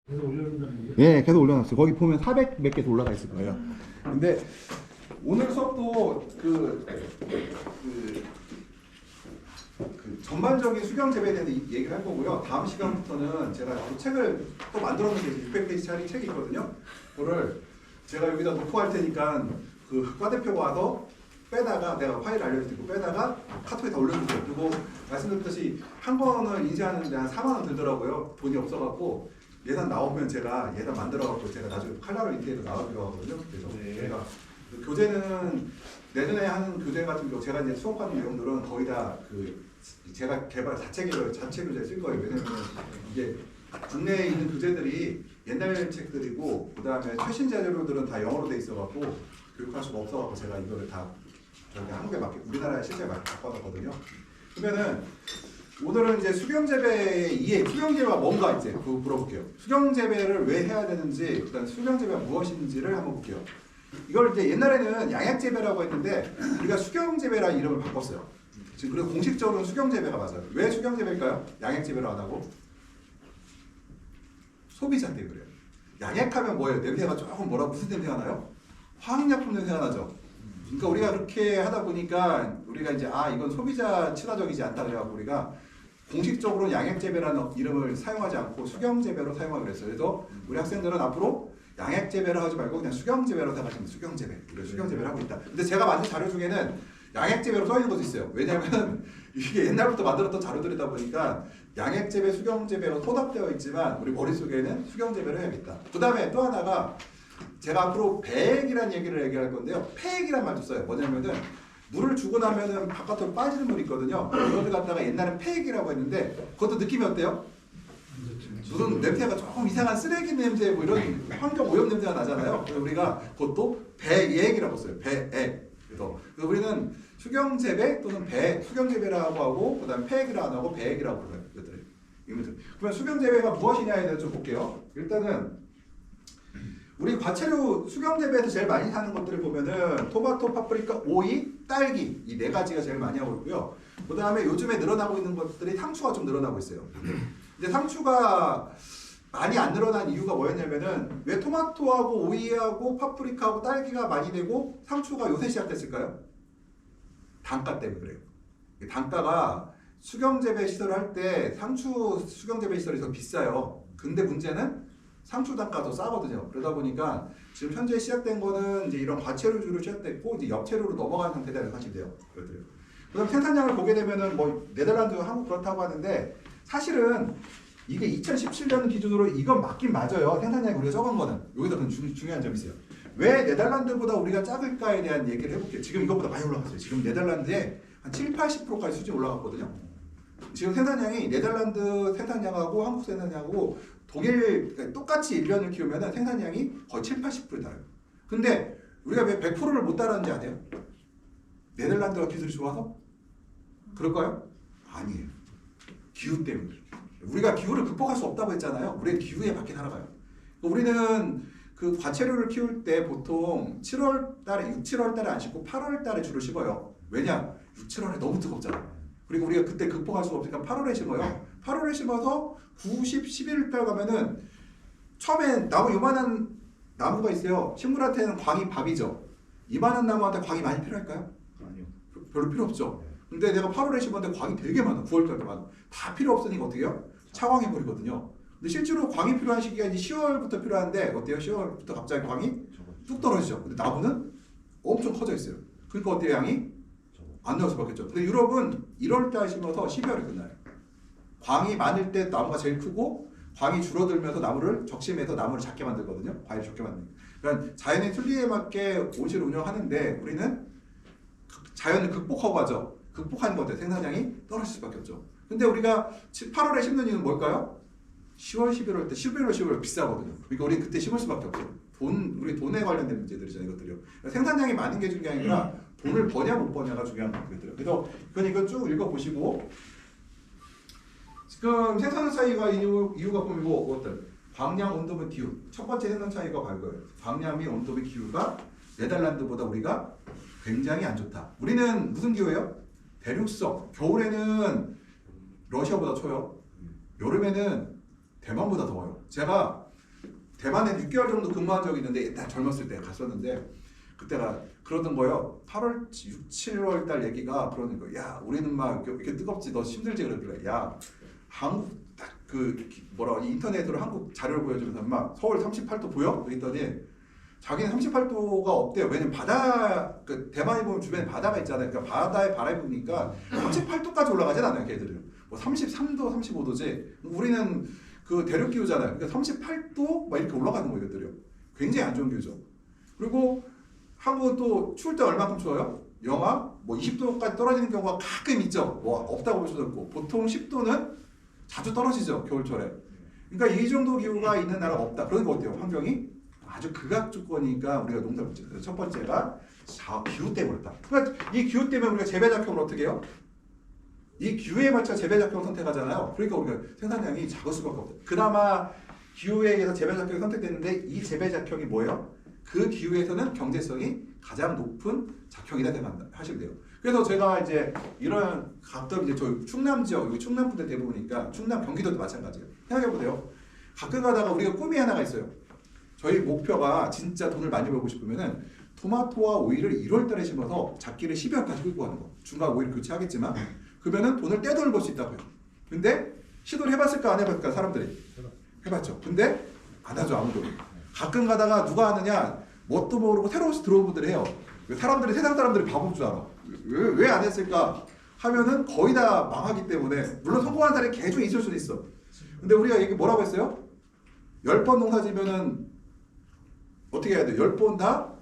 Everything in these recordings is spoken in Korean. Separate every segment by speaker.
Speaker 1: 계속 올려준다는 얘기예요?
Speaker 2: 예, 계속 올려놨어요. 거기 보면 400 몇 개도 올라가 있을 거예요. 근데 오늘 수업도 그 전반적인 수경 재배에 대한 얘기를 할 거고요. 다음 시간부터는 제가 또 책을 또 만들었는데 600페이지짜리 책이 있거든요. 그거를 제가 여기다 놓고 할 테니까 그 과대표가 와서 빼다가 내가 파일 알려드리고 빼다가 카톡에다 올려주세요. 그리고 말씀드렸듯이 한 권을 인쇄하는데 한 4만 원 들더라고요. 돈이 없어갖고 예산 나오면 제가 예산 만들어갖고 제가 나중에 칼라로 인쇄해서 나가기로 하거든요. 그래서 제가 그 교재는 내년에 하는 교재 같은 경우 제가 이제 수업하는 내용들은 거의 다 그 제가 개발 자체 교재 쓸 거예요. 왜냐면 이게 국내에 있는 교재들이 옛날 책들이고 그 다음에 최신 자료들은 다 영어로 돼 있어갖고 교육할 수가 없어갖고 제가 이거를 다 저기 한국에 맞게 우리나라에 실제 맞게 바꿔놨거든요. 그러면은 오늘은 이제 수경재배의 이해, 수경재배가 뭔가 이제 그거 물어볼게요. 수경재배를 왜 해야 되는지, 그다음 수경재배가 무엇인지를 한번 볼게요. 이걸 이제 옛날에는 양약재배라고 했는데 우리가 수경재배라 이름을 바꿨어요. 지금 그래서 공식적으로는 수경재배가 맞아요. 왜 수경재배일까요? 양약재배로 안 하고? 소비자 때문에 그래요. 양약하면 뭐예요? 냄새가 조금 무슨 냄새가 나요? 화학약품 냄새가 나죠. 그러니까 우리가 그렇게 하다 보니까 우리가 이제 이건 소비자 친화적이지 않다 그래갖고 우리가 공식적으로 양액재배라는 이름을 사용하지 않고 수경재배로 사용하기로 했어요. 그래서 우리 학생들은 앞으로 양액재배를 하지 말고 그냥 수경재배로 생각하시면 수경재배. 우리가 수경재배를 하고 있다. 근데 제가 만든 자료 중에는 양액재배로 써 있는 것도 있어요. 왜냐하면 이게 옛날부터 만들었던 자료들이다 보니까 양액재배, 수경재배로 통합되어 있지만 우리 머릿속에는 수경재배를 해야겠다. 그 다음에 또 하나가 제가 앞으로 배액이라는 얘기를 얘기할 건데요. 폐액이란 말도 써요. 뭐냐면은 물을 주고 나면은 바깥으로 빠지는 물이 있거든요. 그걸 갖다가 옛날엔 폐액이라고 했는데 그것도 느낌이 어때요? 무슨 냄새가 조금 이상한 쓰레기 냄새 뭐 이런 환경 오염 냄새가 나잖아요. 그래서 우리가 그것도 배액이라고 써요. 배액. 그래서 우리는 수경재배 또는 수경재배라고 하고 그다음 폐액이라고 안 하고 배액이라고 불러요. 이것들. 그러면 수경재배가 무엇이냐에 대해서 좀 볼게요. 일단은 우리 과채류 수경재배에서 제일 많이 사는 것들을 보면은 토마토, 파프리카, 오이, 딸기 이 네 가지가 제일 많이 하고 있고요. 그 다음에 요즘에 늘어나고 있는 것들이 상추가 좀 늘어나고 있어요. 근데 상추가 많이 안 늘어난 이유가 뭐였냐면은 왜 토마토하고 오이하고 파프리카하고 딸기가 많이 되고 상추가 요새 시작됐을까요? 단가 때문에 그래요. 단가가 수경재배 시설을 할 때 상추 수경재배 시설이 더 비싸요. 근데 문제는 상추 단가도 싸거든요. 그러다 보니까 지금 현재 시작된 거는 이제 이런 과채류주로 시작됐고 이제 엽채류로 넘어가는 상태다 하시면 돼요. 그다음 생산량을 보게 되면은 뭐 네덜란드, 한국 그렇다고 하는데 사실은 이게 2017년 기준으로 이건 맞긴 맞아요. 생산량이 우리가 적은 거는 여기서 더 중요한 점이 있어요. 왜 네덜란드보다 우리가 작을까에 대한 얘기를 해볼게요. 지금 이것보다 많이 올라갔어요. 지금 네덜란드에 한 70~80%까지 수준이 올라갔거든요. 지금 생산량이 네덜란드 생산량하고 한국 생산량하고 독일 그러니까 똑같이 1년을 키우면 생산량이 거의 70~80%에 달아요. 근데 우리가 왜 100%를 못 따라하는지 아세요? 네덜란드가 기술이 좋아서? 그럴까요? 아니에요. 기후 때문에. 우리가 기후를 극복할 수 없다고 했잖아요. 우리는 기후에 맞게 살아가요. 우리는 그 과채류를 키울 때 보통 7월 달에 6, 7월 달에 안 심고 8월 달에 주로 심어요. 왜냐? 6, 7월에 너무 뜨겁잖아. 그리고 우리가 그때 극복할 수가 없으니까 8월에 심어요. 8월에 심어서 9, 10, 11월 달 가면은 처음엔 나무 요만한 나무가 있어요. 식물한테는 광이 밥이죠. 이만한 나무한테 광이 많이 필요할까요?
Speaker 1: 아니요.
Speaker 2: 별로 필요 없죠. 근데 내가 8월에 심었는데 광이 되게 많아. 9월 달에 많아. 다 필요 없으니까 어떻게 해요? 차광해 버리거든요. 근데 실제로 광이 필요한 시기가 이제 10월부터 필요한데 어때요? 10월부터 갑자기 광이 뚝 떨어지죠. 근데 나무는 엄청 커져 있어요. 그러니까 어때요? 양이? 안 나올 수밖에 없죠. 근데 유럽은 1월 달 심어서 12월에 끝나요. 광이 많을 때 나무가 제일 크고 광이 줄어들면서 나무를 적심해서 나무를 작게 만들거든요. 과일을 적게 만드는. 그러니까 자연의 순리에 맞게 온실을 운영하는데 우리는 자연을 극복하고 하죠. 극복하는 것 같아요. 생산량이 떨어질 수밖에 없죠. 근데 우리가 8월에 심는 이유는 뭘까요? 10월, 11월 때 11월, 10월 비싸거든요. 그러니까 우리 그때 심을 수밖에 없죠. 우리 돈에 관련된 문제들이잖아요. 이것들이요. 그러니까 생산량이 많은 게 중요한 게 아니라 돈을 버냐 못 버냐가 중요한 거거든요. 그래서 이건 쭉 읽어보시고 지금 생산 차이가 이유가 보면 어떤 광량, 온도 및 기후. 첫 번째 생산 차이가 바로 광량 및 온도 및 기후가 네덜란드보다 우리가 굉장히 안 좋다. 우리는 무슨 기후예요? 대륙성. 겨울에는 러시아보다 추워요. 여름에는 대만보다 더워요. 제가 대만에 6개월 정도 근무한 적이 있는데 옛날 젊었을 때 갔었는데 그때가 그러던 거예요. 8월 6, 7월 달 얘기가 그러는 거예요. 야 우리는 막 이렇게 뜨겁지 너 힘들지 그러길래 야 한국 딱 그 뭐라 인터넷으로 한국 자료를 보여주면서 막 서울 38도 보여? 그랬더니 자기는 38도가 없대요. 왜냐면 바다 그 대만에 보면 주변에 바다가 있잖아요. 그러니까 바다에 바람이 부니까 38도까지 올라가진 않아요. 걔들은 뭐 33도, 35도지. 우리는 그 대륙 기후잖아요. 그러니까 38도 막 이렇게 올라가는 거예요. 얘들이요. 굉장히 안 좋은 기후죠. 그리고 한국은 또 추울 때 얼마큼 추워요? 영하 뭐 20도까지 떨어지는 경우가 가끔 있죠. 뭐 없다고 볼 수도 없고 보통 10도는 자주 떨어지죠. 겨울철에. 그러니까 이 정도 기후가 있는 나라가 없다. 그런 거 어때요? 환경이 아주 극악 조건이니까 우리가 농사를 짓죠. 그래서 첫 번째가 기후 때문에 그렇다. 그러니까 이 기후 때문에 우리가 재배 작품을 어떻게 해요? 이 기후에 맞춰 재배 작품을 선택하잖아요. 그러니까 우리가 생산량이 작을 수밖에 없어요. 그나마 기후에 의해서 재배 작품이 선택됐는데 이 재배 작품이 뭐예요? 그 기후에서는 경제성이 가장 높은 작형이다 생각하시면 돼요. 그래서 제가 이제 이런 가끔 이제 저 충남 지역, 여기 충남 분들 대부분이니까 충남 경기도도 마찬가지예요. 생각해보세요. 가끔 가다가 우리가 꿈이 하나가 있어요. 저희 목표가 진짜 돈을 많이 벌고 싶으면은 토마토와 오이를 1월달에 심어서 작기를 12월까지 끌고 가는 거. 중간 오이를 교체하겠지만 그러면은 돈을 떼돈을 벌 수 있다고요. 근데 시도를 해봤을까 안 해봤을까 사람들이 해봤죠. 근데 안 하죠 아무도. 가끔 가다가 누가 하느냐 뭣도 모르고 새로운 들어온 분들이 해요. 사람들이 세상 사람들이 바보인 줄 알아. 왜 안 했을까 하면은 거의 다 망하기 때문에 물론 성공한 사람이 개중 있을 수도 있어. 근데 우리가 이게 뭐라고 했어요? 10번 농사 지면은 어떻게 해야 돼요? 10번 다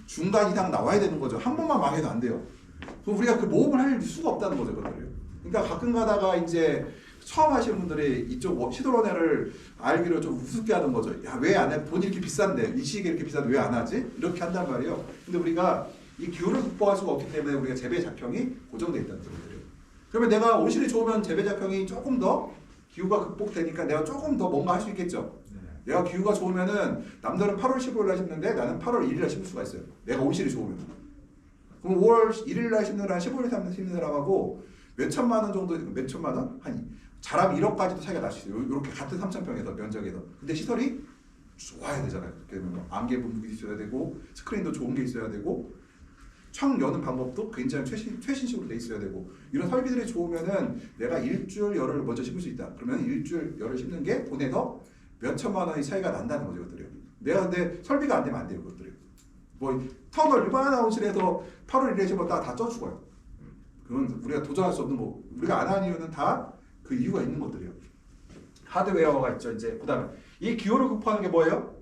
Speaker 2: 중간 이상 나와야 되는 거죠. 한 번만 망해도 안 돼요. 그럼 우리가 그 모험을 할 수가 없다는 거죠. 그것들이요. 그러니까 가끔 가다가 이제 처음 하시는 분들이 이쪽 시도론회를 알기로 좀 우습게 하는 거죠. 야, 왜 안 해? 돈이 이렇게 비싼데, 이 시기에 이렇게 비싼데 왜 안 하지? 이렇게 한단 말이에요. 근데 우리가 이 기후를 극복할 수가 없기 때문에 우리가 재배 작형이 고정되어 있다는 거예요. 그러면 내가 온실이 좋으면 재배 작형이 조금 더 기후가 극복되니까 내가 조금 더 뭔가 할 수 있겠죠. 내가 기후가 좋으면은 남들은 8월 15일 날 심는데 나는 8월 1일 날 심을 수가 있어요. 내가 온실이 좋으면. 그럼 5월 1일 날 심는 사람, 15일 날 심는 사람하고 몇 천만 원 정도, 몇 천만 원? 한 자람 1억까지도 차이가 날 수 있어요. 이렇게 같은 3,000평에서 면적에서. 근데 시설이 좋아야 되잖아요. 뭐 안개 분무기 있어야 되고 스크린도 좋은 게 있어야 되고 창 여는 방법도 굉장히 최신식으로 돼 있어야 되고 이런 설비들이 좋으면은 내가 일주일 열을 먼저 심을 수 있다. 그러면 일주일 열을 심는 게 돈에서 몇 천만 원의 차이가 난다는 거죠. 이것들이요. 내가 근데 설비가 안 되면 안 돼요. 이것들이. 뭐 터널 일반 온실에서 8월 1일에 심었다가 다 쪄 죽어요. 그건 우리가 도전할 수 없는 거. 우리가 안 하는 이유는 다 그 이유가 있는 것들이에요. 하드웨어가 있죠. 이제 그다음에 이 기후를 극복하는 게 뭐예요?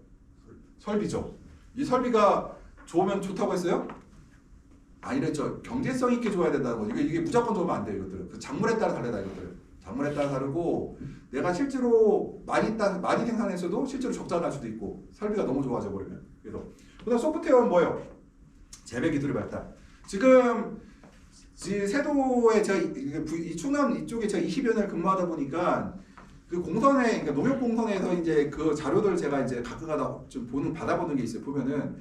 Speaker 2: 설비죠. 이 설비가 좋으면 좋다고 했어요? 아니랬죠. 경제성 있게 좋아야 된다는 거죠. 이게 무조건 좋으면 안 돼요. 이것들은. 그 작물에 따라 다르다 이것들은. 작물에 따라 다르고 내가 실제로 많이 생산해서도 실제로 적자 날 수도 있고 설비가 너무 좋아져 버리면. 그래서 그다음 소프트웨어는 뭐예요? 재배 기술의 발달. 지금 세도에 제가 이 충남 이쪽에 제가 20여 년 근무하다 보니까 그 공선에 그러니까 농협 공선에서 이제 그 자료들 제가 이제 가끔가다 좀 받아보는 게 있어요. 보면은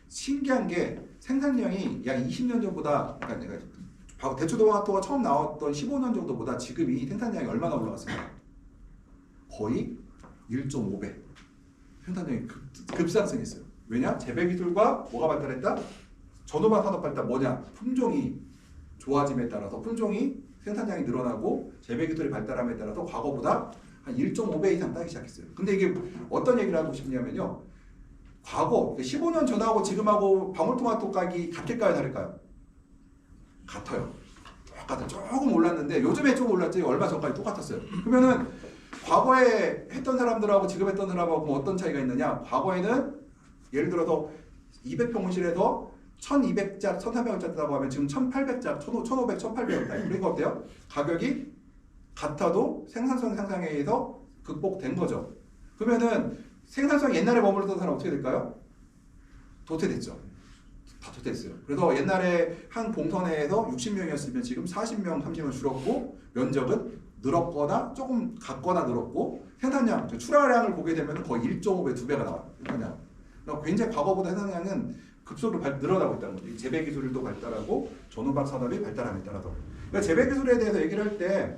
Speaker 2: 신기한 게 생산량이 약 20년 전보다 그러니까 내가 대추토마토가 처음 나왔던 15년 정도보다 지금이 생산량이 얼마나 올라갔습니까? 거의 1.5배 생산량이 급상승했어요. 왜냐? 재배 기술과 뭐가 발달했다? 전후반 산업 발달 뭐냐? 품종이 좋아짐에 따라서 품종이 생산량이 늘어나고 재배 기술이 발달함에 따라서 과거보다 한 1.5배 이상 따기 시작했어요. 근데 이게 어떤 얘기를 하고 싶냐면요. 과거 15년 전하고 지금하고 방울토마토 가격이 같을까요? 다를까요? 같아요. 똑같아요. 조금 올랐는데 요즘에 좀 올랐지 얼마 전까지 똑같았어요. 그러면은 과거에 했던 사람들하고 지금 했던 사람하고 어떤 차이가 있느냐? 과거에는 예를 들어서 200평 온실에서 1200자, 1300원짜리라고 하면 지금 1800자, 1500, 1800원짜리. 그러니까 어때요? 가격이 같아도 생산성 향상에 의해서 극복된 거죠. 그러면은 생산성 옛날에 머물렀던 사람 어떻게 될까요? 도태됐죠. 다 도태됐어요. 그래서 옛날에 한 봉선에서 60명이었으면 지금 40명, 30명 줄었고 면적은 늘었거나 조금 같거나 늘었고 생산량, 출하량을 보게 되면 거의 1.5배, 2배가 나와요. 그러니까 굉장히 과거보다 생산량은 급속으로 늘어나고 있다는 거죠. 재배 기술도 발달하고 전후반 산업이 발달함에 따라서. 그러니까 재배 기술에 대해서 얘기를 할 때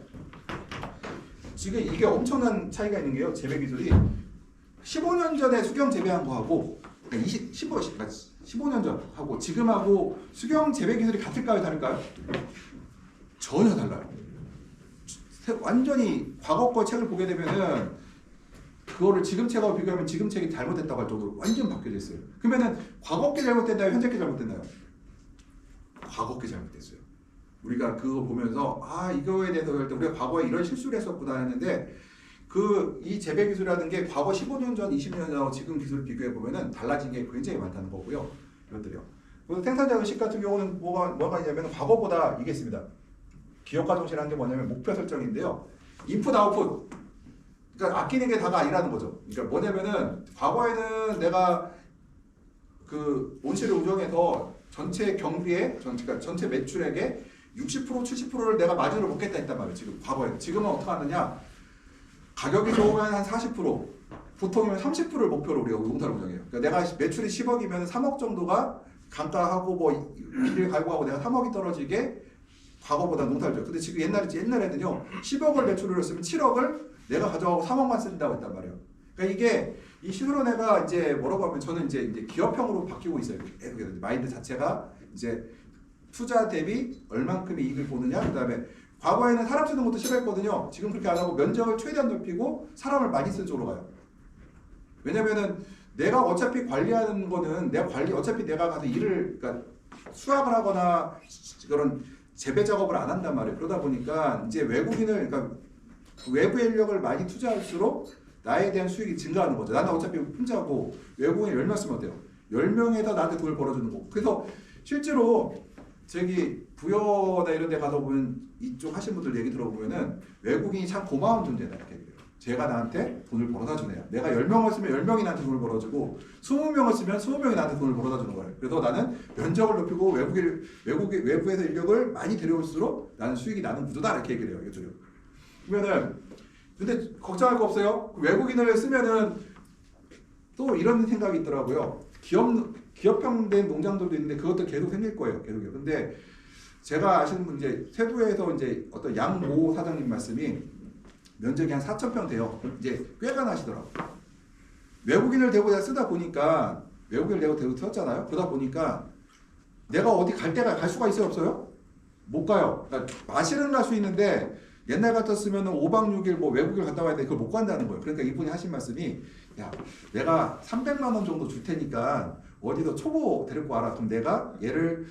Speaker 2: 지금 이게 엄청난 차이가 있는 게요. 재배 기술이 15년 전에 수경 재배한 거하고 그러니까 15년 전 하고 지금하고 수경 재배 기술이 같을까요, 다를까요? 전혀 달라요. 완전히 과거 거 책을 보게 되면은 그거를 지금 책하고 비교하면 지금 책이 잘못됐다고 할 정도로 완전 바뀌어져 있어요. 그러면은 과거 게 잘못됐나요, 현재 게 잘못됐나요? 과거 게 잘못됐어요. 우리가 그거 보면서 아 이거에 대해서 할 때 우리가 과거에 이런 실수를 했었구나 했는데 이 재배 기술이라는 게 과거 15년 전, 20년 전하고 지금 기술을 비교해 보면은 달라진 게 굉장히 많다는 거고요. 이것들이요. 그래서 생산자 의식 같은 경우는 뭐가 있냐면 과거보다 이게 있습니다. 기업가 정신이라는 게 뭐냐면 목표 설정인데요. 인풋 아웃풋. 그러니까 아끼는 게 다가 아니라는 거죠. 그러니까 뭐냐면은 과거에는 내가 그 온실을 운영해서 전체 경비에 그러니까 전체 매출액의 60% 70%를 내가 마진으로 먹겠다 했단 말이에요. 지금 과거에. 지금은 어떻게 하느냐? 가격이 좋으면 한 40%, 보통은 30%를 목표로 우리가 농사를 운영해요. 그러니까 내가 매출이 10억이면 3억 정도가 감가하고 뭐 일일 갈고하고 내가 3억이 떨어지게 과거보다 농사를 줘. 근데 지금 옛날에는요 10억을 매출을 했으면 7억을 내가 가져가고 3억만 쓴다고 했단 말이에요. 그러니까 이게 이 시드론회가 이제 뭐라고 하면 저는 이제 기업형으로 바뀌고 있어요. 마인드 자체가 이제 투자 대비 얼만큼의 이익을 보느냐. 그다음에 과거에는 사람 쓰는 것도 싫어했거든요. 지금 그렇게 안 하고 면적을 최대한 넓히고 사람을 많이 쓴 쪽으로 가요. 왜냐면은 내가 어차피 관리하는 거는 어차피 내가 가서 일을 그러니까 수확을 하거나 그런 재배 작업을 안 한단 말이에요. 그러다 보니까 이제 그러니까 외부 인력을 많이 투자할수록 나에 대한 수익이 증가하는 거죠. 나는 어차피 혼자고 외국인 10명 쓰면 어때요? 10명에서 나한테 돈을 벌어주는 거고. 그래서 실제로 저기 부여나 이런 데 가서 보면 이쪽 하신 분들 얘기 들어보면은 외국인이 참 고마운 존재다 이렇게 얘기해요. 제가 나한테 돈을 벌어다 주네요. 내가 10명을 쓰면 10명이 나한테 돈을 벌어주고 20명을 쓰면 20명이 나한테 돈을 벌어다 주는 거예요. 그래서 나는 면적을 높이고 외부에서 인력을 많이 데려올수록 나는 수익이 나는 구조다 이렇게 얘기를 해요. 이것들요. 그러면은 근데 걱정할 거 없어요. 외국인을 쓰면은 또 이런 생각이 있더라고요. 기업형된 농장들도 있는데 그것도 계속 생길 거예요. 계속요. 근데 제가 아시는 분 이제 세도에서 이제 어떤 양모 사장님 말씀이 면적이 한 4,000평 돼요. 이제 꾀가 나시더라고요. 외국인을 대고 쓰다 보니까 외국인을 대고 썼잖아요. 그러다 보니까 내가 어디 갈 수가 있어요, 없어요? 못 가요. 그러니까 마실은 갈 수 있는데 옛날 같았으면 5박 6일 뭐 외국을 갔다 와야 돼. 그걸 못 간다는 거예요. 그러니까 이분이 하신 말씀이 야, 내가 300만 원 정도 줄 테니까 어디서 초보 데리고 와라. 그럼 내가 얘를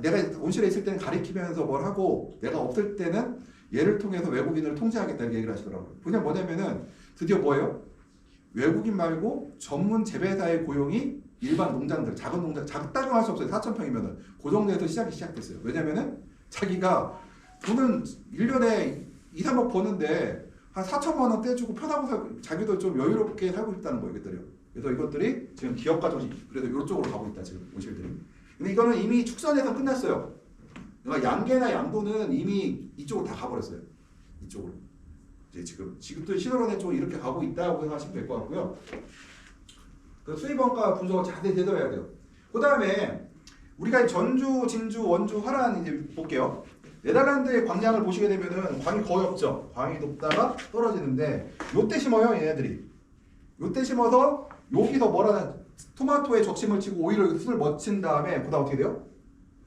Speaker 2: 내가 온실에 있을 때는 가리키면서 뭘 하고 내가 없을 때는 얘를 통해서 외국인을 통제하겠다 이렇게 얘기를 하시더라고요. 그냥 뭐냐면은 드디어 뭐예요? 외국인 말고 전문 재배사의 고용이 일반 농장들, 작은 농장, 작다고 할 수 없어요. 4,000평이면은 그 정도에서 시작됐어요. 왜냐면은 자기가 돈은 1년에 2, 3억 버는데 한 4천만 원 떼주고 편하고 자기도 좀 여유롭게 살고 싶다는 거예요. 그래서 이것들이 지금 기업가 정신, 그래도 이쪽으로 가고 있다 지금 온실들이. 근데 이거는 이미 축선에서 끝났어요. 그러니까 양계나 양도는 이미 이쪽으로 다 가버렸어요. 이쪽으로. 이제 지금도 시드론회 쪽으로 이렇게 가고 있다고 생각하시면 될 것 같고요. 그 수입원가 분석을 자세히 되돌아야 돼요. 그 다음에 우리가 전주, 진주, 원주, 화란 이제 볼게요. 네덜란드의 광량을 보시게 되면은 광이 거의 없죠. 광이 높다가 떨어지는데 요때 심어요, 얘네들이. 요때 심어서 여기서 토마토에 적심을 치고 오히려 술 멋친 다음에 그다음 어떻게 돼요?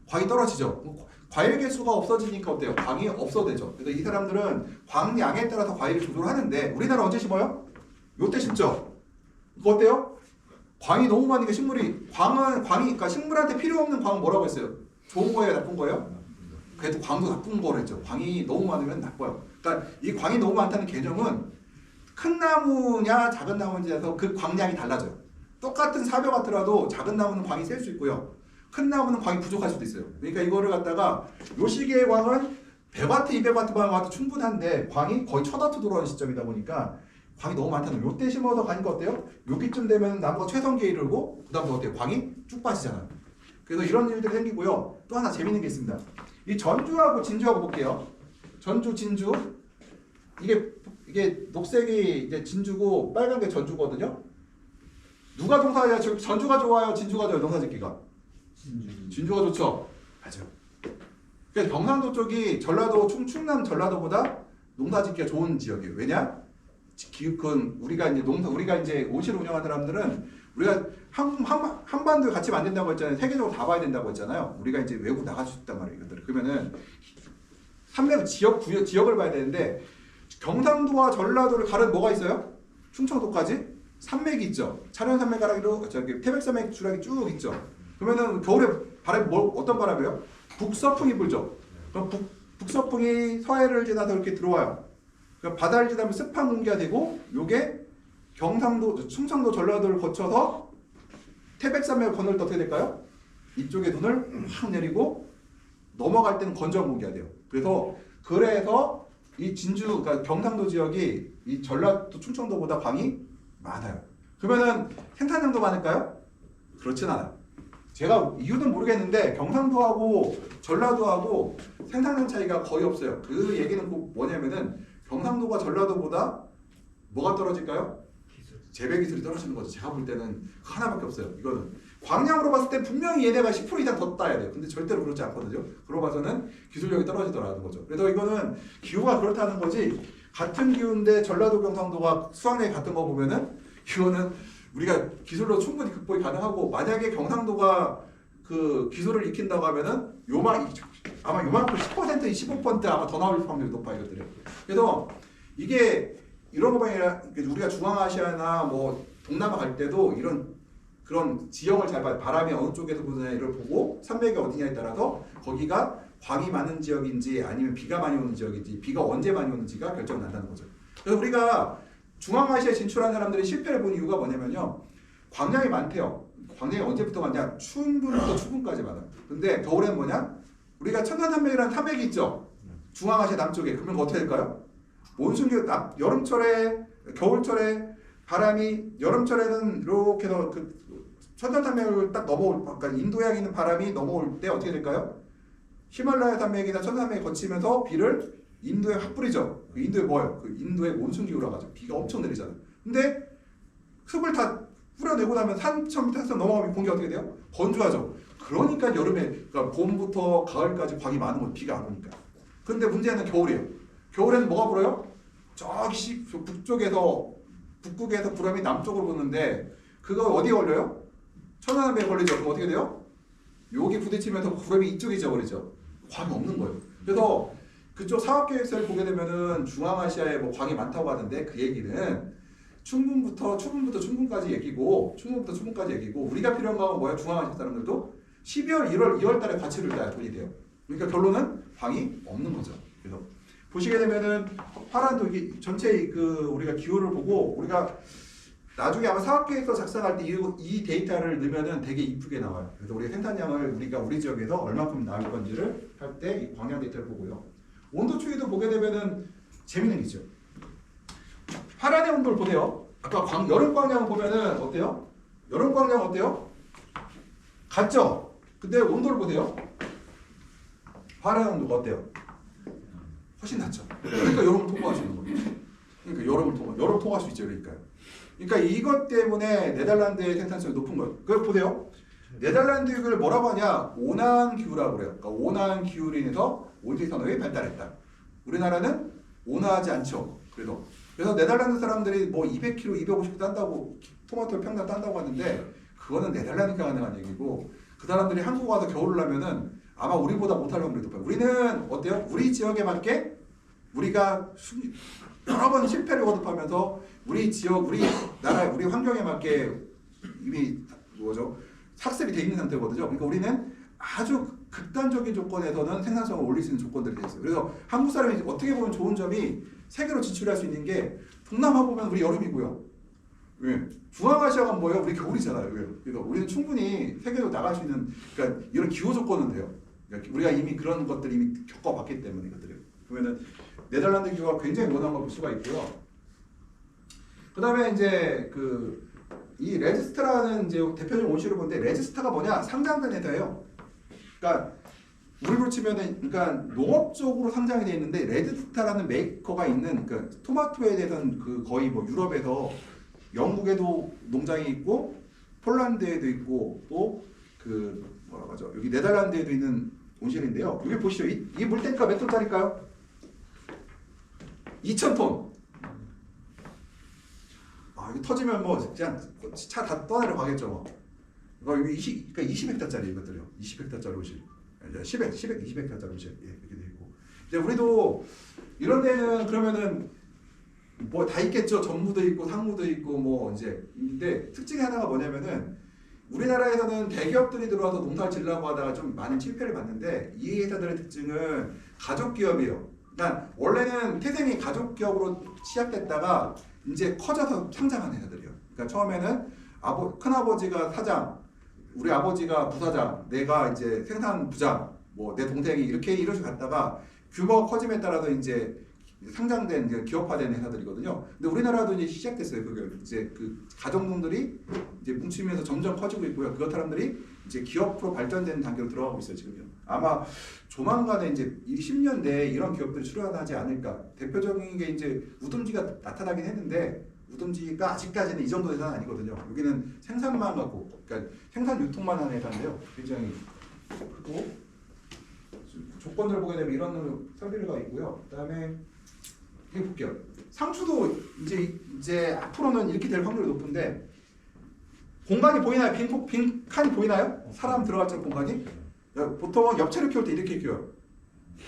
Speaker 2: 광이 떨어지죠. 과일 개수가 없어지니까 어때요? 광이 없어되죠. 그래서 이 사람들은 광량에 따라서 과일을 조절하는데 우리나라 언제 심어요? 요때 심죠. 그거 어때요? 광이 너무 많으니까 광이 그러니까 식물한테 필요 없는 광은 뭐라고 했어요? 좋은 거예요, 나쁜 거예요? 그래도 광도 나쁜 거로 했죠. 광이 너무 많으면 나빠요. 그러니까 이 광이 너무 많다는 개념은 큰 나무냐 작은 나무냐에서 그 광량이 달라져요. 똑같은 사벼 같더라도 작은 나무는 광이 셀 수 있고요. 큰 나무는 광이 부족할 수도 있어요. 그러니까 이거를 갖다가 요 시기의 광은 100W, 200W만 와도 충분한데 광이 거의 1000W 들어오는 시점이다 보니까 광이 너무 많다는 요때 심어서 가니까 어때요? 여기쯤 되면 나무가 최성기에 이르고 그 다음부터 어때요? 광이 쭉 빠지잖아요. 그래서 이런 일들이 생기고요. 또 하나 재밌는 게 있습니다. 이 전주하고 진주하고 볼게요. 전주, 진주. 이게 녹색이 이제 진주고 빨간 게 전주거든요. 누가 농사해야 전주가 좋아요, 진주가 좋아요, 농사짓기가? 진주가 좋죠. 맞아요. 그러니까 경상도 쪽이 충남 전라도보다 농사짓기가 좋은 지역이에요. 왜냐? 기획은 우리가 이제 우리가 이제 온실을 운영하는 사람들은 우리가 한반도에 같이 만든다고 했잖아요. 세계적으로 다 봐야 된다고 했잖아요. 우리가 이제 외국 나갈 수 있단 말이에요. 이것들. 그러면은 산맥 지역을 봐야 되는데 경상도와 전라도를 가른 뭐가 있어요? 충청도까지 산맥이 있죠. 차련산맥 가라기로 저기 태백산맥 주락이 쭉 있죠. 그러면은 겨울에 바람이 어떤 바람이에요? 북서풍이 불죠. 그럼 북서풍이 서해를 지나서 이렇게 들어와요. 그러니까 바다를 지나면 습한 공기가 되고 요게 경상도, 충청도, 전라도를 거쳐서 태백산맥을 건널 때 어떻게 될까요? 이쪽에 눈을 확 내리고 넘어갈 때는 건조한 공기가 돼요. 그래서 이 진주, 그러니까 경상도 지역이 이 전라도, 충청도보다 광이 많아요. 그러면은 생산량도 많을까요? 그렇진 않아요. 제가 이유는 모르겠는데 경상도하고 전라도하고 생산량 차이가 거의 없어요. 그 얘기는 꼭 뭐냐면은 경상도가 전라도보다 뭐가 떨어질까요? 재배 기술이 떨어지는 거죠. 제가 볼 때는 하나밖에 없어요. 이거는 광량으로 봤을 때 분명히 얘네가 10% 이상 더 따야 돼요. 근데 절대로 그렇지 않거든요. 그러고 봐서는 기술력이 떨어지더라는 거죠. 그래서 이거는 기후가 그렇다는 거지, 같은 기후인데 전라도 경상도가 수확량이 같은 거 보면은 이거는 우리가 기술로 충분히 극복이 가능하고, 만약에 경상도가 그 기술을 익힌다고 하면은 아마 요만큼 10% 15% 아마 더 나올 확률이 높아요. 이것들이. 그래서 이게 이런 것만 아니라 우리가 중앙아시아나 뭐 동남아 갈 때도 그런 지형을 잘 봐요. 바람이 어느 쪽에서 부느냐를 보고 산맥이 어디냐에 따라서 거기가 광이 많은 지역인지 아니면 비가 많이 오는 지역인지, 비가 언제 많이 오는지가 결정난다는 거죠. 그래서 우리가 중앙아시아에 진출한 사람들이 실패를 본 이유가 뭐냐면요, 광량이 많대요. 광량이 언제부터 많냐? 춘분부터 추분까지 많아요. 근데 겨울엔 뭐냐? 우리가 천간산맥이라는 산맥이 있죠. 중앙아시아 남쪽에. 그러면 어떻게 될까요? 몬순기 여름철에, 겨울철에 바람이, 여름철에는 이렇게 해서 그 천간산맥을 딱 그러니까 인도양에 있는 바람이 넘어올 때 어떻게 될까요? 히말라야 산맥이나 천간산맥이 거치면서 비를 인도에 확 뿌리죠. 인도에 뭐예요? 그 인도의 몬순기후라고 하죠. 비가 엄청 내리잖아요. 근데 습을 다 뿌려내고 나면 3,000m 넘어가면 공기가 어떻게 돼요? 건조하죠. 그러니까 여름에, 그러니까 봄부터 가을까지 광이 많은 거예요. 비가 안 오니까. 근데 문제는 겨울이에요. 겨울에는 뭐가 불어요? 저기 북극에서 구름이 남쪽으로 부는데 그거 어디에 걸려요? 천안함에 걸리죠. 그럼 어떻게 돼요? 여기 부딪히면서 구름이 이쪽에 져버리죠. 광이 없는 거예요. 그래서 그쪽 사업계획서를 보게 되면은 중앙아시아에 뭐 광이 많다고 하는데, 그 얘기는 추분부터 충분까지 얘기고, 충분부터 충분까지 얘기고, 우리가 필요한 건 뭐야? 중앙아시아 사람들도 12월, 1월, 2월 달에 과치를 따야 돈이 돼요. 그러니까 결론은 광이 없는 거죠. 그래서 보시게 되면은 화란도 이게 전체 그 우리가 기후를 보고, 우리가 나중에 아마 사업계획서 작성할 때 이 데이터를 넣으면은 되게 이쁘게 나와요. 그래서 우리 생산량을 우리 지역에서 얼마큼 나올 건지를 할 때 이 광량 데이터를 보고요. 온도 추이도 보게 되면은 재미는 있죠. 화란의 온도를 보세요. 아까 여름 광량 보면은 어때요? 여름 광량 어때요? 같죠? 근데 온도를 보세요. 화란의 온도가 어때요? 훨씬 낮죠. 그러니까 여름을 통과할 수 있는 겁니다. 그러니까 여름 통과할 수 있죠. 그러니까 이것 때문에 네덜란드의 생산성이 높은 거예요. 그걸 보세요. 네덜란드를 뭐라고 하냐? 온화한 기후라고 그래요. 그러니까 온화한 기후로 인해서 온실 산업이 발달했다. 우리나라는 온화하지 않죠. 그래서 네덜란드 사람들이 뭐 200kg, 250kg 딴다고, 토마토를 평당 딴다고 하는데 그거는 네덜란드가 가능한 얘기고, 그 사람들이 한국 와서 겨울을 하면은 아마 우리보다 못할 확률이 높아요. 우리는 어때요? 우리 지역에 맞게 우리가 여러 번 실패를 거듭하면서 우리 지역, 우리 나라, 우리 환경에 맞게 이미 학습이 돼 있는 상태거든요. 그러니까 우리는 아주 극단적인 조건에서는 생산성을 올릴 수 있는 조건들이 돼 있어요. 그래서 한국 사람이 어떻게 보면 좋은 점이 세계로 진출할 수 있는 게, 동남아 보면 우리 여름이고요. 왜? 중앙아시아가 뭐예요? 우리 겨울이잖아요. 그래서 우리는 충분히 세계로 나갈 수 있는, 그러니까 이런 기후 조건은 돼요. 그러니까 우리가 이미 그런 것들을 이미 겪어봤기 때문에 이것들을. 그러면은 네덜란드 기후가 굉장히 원활한 걸 볼 수가 있고요. 그다음에 이제 이 레지스타라는 이제 대표적인 온실을 보는데, 레지스타가 뭐냐? 상장된 회사예요. 그러니까 우리로 치면은, 그러니까 농업적으로 상장이 돼 있는데, 레지스타라는 메이커가 있는, 그러니까 토마토에 대해서는 거의 뭐 유럽에서, 영국에도 농장이 있고 폴란드에도 있고 또 뭐라고 하죠? 여기 네덜란드에도 있는 온실인데요. 여기 보시죠. 이 물탱크가 몇 톤짜리일까요? 2,000톤. 여기 터지면 뭐 그냥 차 다 떠내려 가겠죠. 뭐. 그러니까 20헥타짜리 이것들이요. 20헥타짜리 오실. 20헥타짜리 오실. 예, 이렇게 돼 있고. 이제 우리도 이런 데는 그러면은 뭐 다 있겠죠. 전무도 있고 상무도 있고 뭐 이제 근데 특징이 하나가 뭐냐면은 우리나라에서는 대기업들이 들어와서 농사를 지으려고 하다가 좀 많은 실패를 봤는데 이 회사들의 특징은 가족 기업이에요. 그러니까 원래는 태생이 가족 기업으로 시작됐다가 이제 커져서 성장한 회사들이에요. 그러니까 처음에는 큰아버지가 사장, 우리 아버지가 부사장, 내가 이제 생산 부장, 뭐 내 동생이 이렇게 이런 식으로 갔다가 규모가 커짐에 따라서 이제 상장된 이제 기업화된 회사들이거든요. 근데 우리나라도 이제 시작됐어요. 그게 이제 그 가정농들이 이제 뭉치면서 점점 커지고 있고요. 그 사람들이 이제 기업으로 발전되는 단계로 들어가고 있어요. 지금요. 아마 조만간에 이제 10년 내에 이런 기업들이 출현하지 않을까. 대표적인 게 이제 우듬지가 나타나긴 했는데 우듬지가 아직까지는 이 정도 회사는 아니거든요. 여기는 생산만 갖고, 그러니까 생산 유통만 하는 회사인데요. 굉장히 크고 조건을 보게 되면 이런 설비가 있고요. 그다음에 이거 볼게요. 상추도 이제 앞으로는 이렇게 될 확률이 높은데 공간이 보이나요? 빈 칸이 보이나요? 사람 들어갈 때 공간이? 보통 엽채를 키울 때 이렇게 키워요.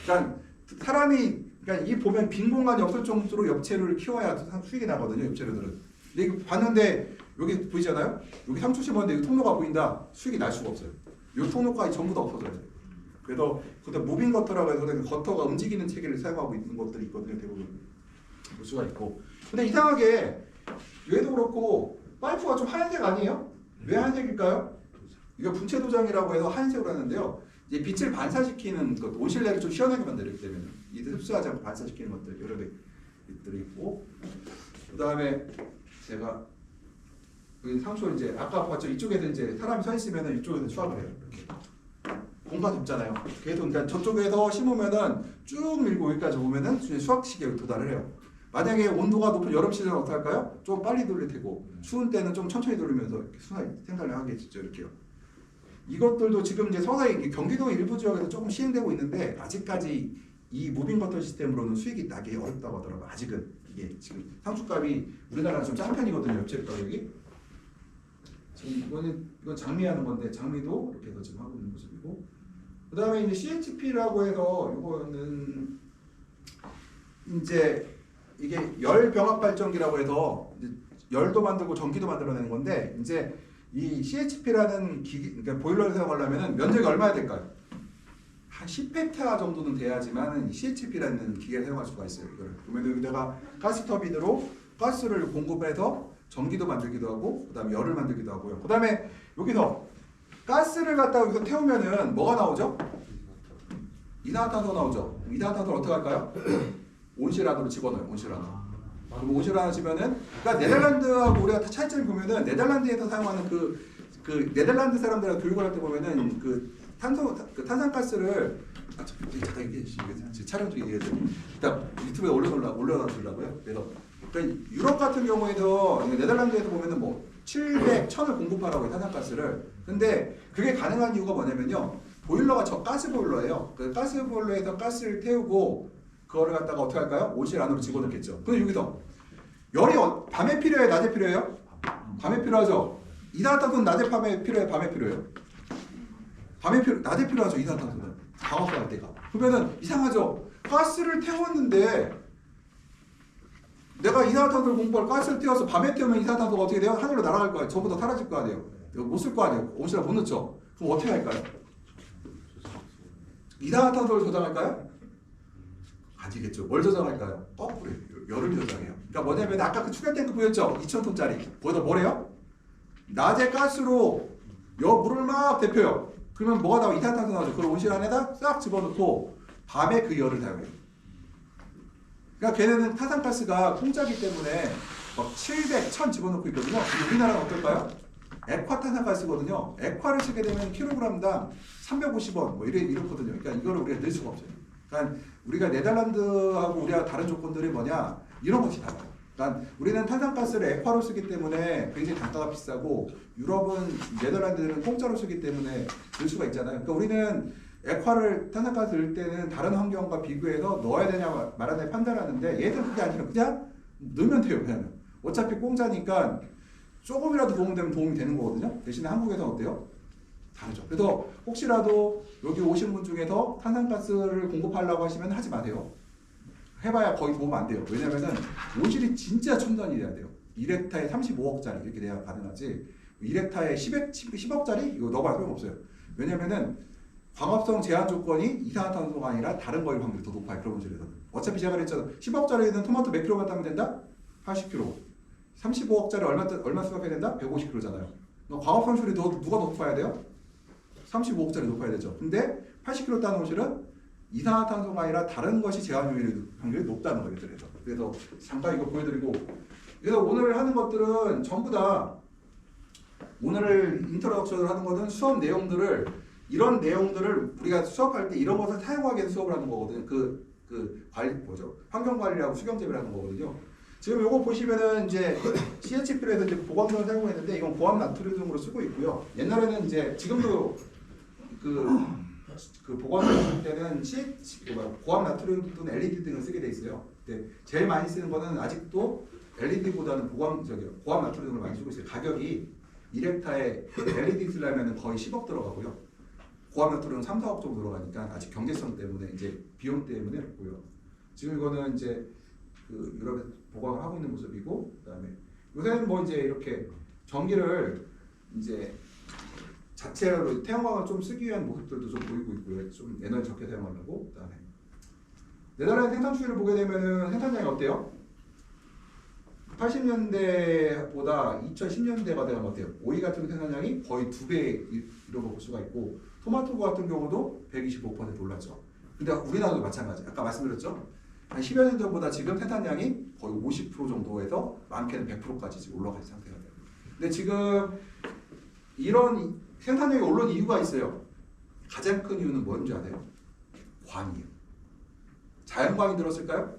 Speaker 2: 그러니까 사람이 그러니까 이 보면 빈 공간이 없을 정도로 엽채를 키워야 수익이 나거든요. 엽채류들은. 근데 이거 봤는데 여기 보이잖아요? 여기 상추 심었는데 이 통로가 보인다. 수익이 날 수가 없어요. 이 통로까지 전부 다 없어져요. 그래서 그다음 무빙 거터라고 해서 거터가 움직이는 체계를 사용하고 있는 것들이 있거든요. 대부분 볼 수가 있고. 근데 이상하게 얘도 그렇고 파이프가 좀 하얀색 아니에요? 왜 하얀색일까요? 이거 분체 도장이라고 해서 하얀색으로 하는데요. 이제 빛을 반사시키는 것, 온실내를 좀 시원하게 만들기 때문에 이 흡수하지 않고 반사시키는 것들 여러 개들이 있고. 그다음에 제가 여기 상추를 이제 아까 봤죠? 이쪽에서 이제 사람이 서 있으면은 이쪽에서 수확을 해요. 이렇게. 공간이 없잖아요. 그래서 그러니까 저쪽에서 심으면은 쭉 밀고 여기까지 오면은 수확 시기에 도달을 해요. 만약에 온도가 높은 여름 시즌은 어떻게 할까요? 좀 빨리 돌릴 테고 추운 때는 좀 천천히 돌리면서 이렇게 순환 생산을 하겠죠. 이렇게요. 이것들도 지금 이제 서서히 경기도 일부 지역에서 조금 시행되고 있는데 아직까지 이 무빙 버터 시스템으로는 수익이 나기 어렵다고 하더라고요. 아직은 이게 지금 상추값이 우리나라는 좀 싼 편이거든요. 엽채 가격이. 지금 이건 장미하는 건데 장미도 이렇게 해서 지금 하고 있는 모습이고. 그 다음에 이제 CHP라고 해서 이거는 이제 이게 열병합 발전기라고 해서 이제 열도 만들고 전기도 만들어내는 건데 이제 이 CHP라는 기기, 그러니까 보일러를 사용하려면 면적이 얼마나 될까요? 한 10헥타 정도는 돼야지만 CHP라는 기계를 사용할 수가 있어요. 이걸 보면 여기다가 가스 터빈으로 가스를 공급해서 전기도 만들기도 하고 그다음에 열을 만들기도 하고요. 그다음에 여기서 가스를 갖다가 여기서 태우면은 뭐가 나오죠? 이산화탄소 나오죠. 이산화탄소를 어떻게 할까요? 온실안으로 집어넣어요. 온실안으로. 그럼 온실안으로 집으면은 그러니까 네덜란드하고 우리가 차이점이 보면은 네덜란드에서 사용하는 그 네덜란드 사람들하고 교육을 할 때 보면은 그 탄산가스를 잠깐 이게 촬영 중에 일단 유튜브에 올려놔주려고요. 그래서 그러니까 유럽 같은 경우에도 네덜란드에서 보면은 뭐 700, 1000을 공급하라고 해요. 탄산가스를. 근데 그게 가능한 이유가 뭐냐면요. 보일러가 저 가스 보일러예요. 그 가스 보일러에서 가스를 태우고 그거를 갖다가 어떻게 할까요? 온실 안으로 집어넣겠죠. 근데 여기서 열이 밤에 필요해요? 낮에 필요해요? 밤에 필요하죠. 이산화탄소는 낮에 밤에 필요해요? 밤에 필요해요? 낮에 필요하죠. 이산화탄소는 광합성할 때가. 그러면은 이상하죠. 가스를 태웠는데 내가 이산화탄소를 공급할 가스를 태워서 밤에 태우면 이산화탄소가 어떻게 돼요? 하늘로 날아갈 거예요. 전부 다 사라질 거 아니에요. 못 쓸 거 아니에요. 온실에 못 넣죠. 그럼 어떻게 할까요? 이산화탄소를 저장할까요? 아니겠죠. 뭘 저장할까요? 거꾸로 열을 저장해요. 그러니까 뭐냐면 아까 그 추가 탱크 보였죠? 2,000톤짜리. 거기다 뭐래요? 낮에 가스로 물을 막 데펴요. 그러면 뭐가 나와? 이산화탄소 나오죠. 그걸 온실 안에다 싹 집어넣고 밤에 그 열을 사용해요. 그러니까 걔네는 탄산가스가 공짜기 때문에 막 700, 1000 집어넣고 있거든요. 우리나라는 어떨까요? 액화 탄산가스거든요. 액화를 쓰게 되면 킬로그램당 350원 뭐 이렇거든요. 그러니까 이거를 우리가 낼 수가 없어요. 그러니까 우리가 네덜란드하고 우리가 다른 조건들이 뭐냐 이런 것이 달라요. 그러니까 우리는 탄산가스를 액화로 쓰기 때문에 굉장히 단가가 비싸고 유럽은 네덜란드는 공짜로 쓰기 때문에 낼 수가 있잖아요. 그러니까 우리는 액화를 탄산가스 넣을 때는 다른 환경과 비교해서 넣어야 되냐 말아야 되냐 판단하는데 얘들은 그게 아니라 그냥 넣으면 돼요. 그냥 어차피 공짜니까 조금이라도 도움되면 도움이 되는 거거든요. 대신에 한국에서 어때요? 다르죠. 그래서 혹시라도 여기 오신 분 중에서 탄산가스를 공급하려고 하시면 하지 마세요. 해봐야 거의 도움 안 돼요. 왜냐면은 온실이 진짜 첨단이 돼야 돼요. 1헥타에 35억짜리 이렇게 돼야 가능하지. 1헥타에 10억짜리? 이거 넣어봐야 소용없어요. 왜냐면은 광합성 제한 조건이 이산화탄소가 아니라 다른 거일 확률이 더 높아요. 그런 온실에서는. 어차피 제가 그랬잖아요. 10억짜리는 토마토 몇 킬로만 따면 된다? 80kg. 35억짜리 얼마 수확해야 된다? 150kg잖아요. 광합성률이 누가 높아야 돼요? 35억짜리 높아야 되죠. 근데 80kg 따는 온실은 이산화탄소가 아니라 다른 것이 제한 확률이 높다는 거예요. 그래서 잠깐 이거 보여드리고, 그래서 오늘 하는 것들은 전부 다 오늘 인트로덕션을 하는 것은 수업 내용들을 이런 내용들을 우리가 수업할 때 이런 것을 사용하기 위해서 수업을 하는 거거든요. 그 관리 뭐죠? 환경 관리라고 수경재배를 하는 거거든요. 지금 요거 보시면은 이제 CHP로해서 이제 보광등을 사용했는데 이건 고압 나트륨으로 쓰고 있고요. 옛날에는 이제 지금도 그 보관을 쓸 때는 고압 나트륨 또는 LED 등을 쓰게 돼 있어요. 근데 제일 많이 쓰는 거는 아직도 LED보다는 고압 나트륨 등을 많이 쓰고 있어요. 가격이 1헥타에 LED 쓰려면 거의 10억 들어가고요. 고압 나트륨은 3, 4억 정도 들어가니까 아직 경제성 때문에 이제 비용 때문에 없고요. 지금 이거는 이제 그 유럽에서 보관을 하고 있는 모습이고, 그다음에 요새는 뭐 이제 이렇게 전기를 이제 자체로 태양광을 좀 쓰기 위한 모습들도 좀 보이고 있고요. 좀 에너지 적게 사용하려고. 그다음에 네덜란드 생산 추이를 보게 되면은 생산량이 어때요? 80년대보다 2010년대가 되면 어때요? 오이 같은 생산량이 거의 2배 이런 거 볼 수가 있고, 토마토 같은 경우도 125% 올랐죠. 근데 우리나라도 마찬가지. 아까 말씀드렸죠? 한 10여 년 전보다 지금 생산량이 거의 50% 정도에서 많게는 100%까지 지금 올라간 상태가 돼요. 근데 지금 이런 생산량이 오른 이유가 있어요. 가장 큰 이유는 뭔지 아세요? 광이에요. 자연광이 들었을까요?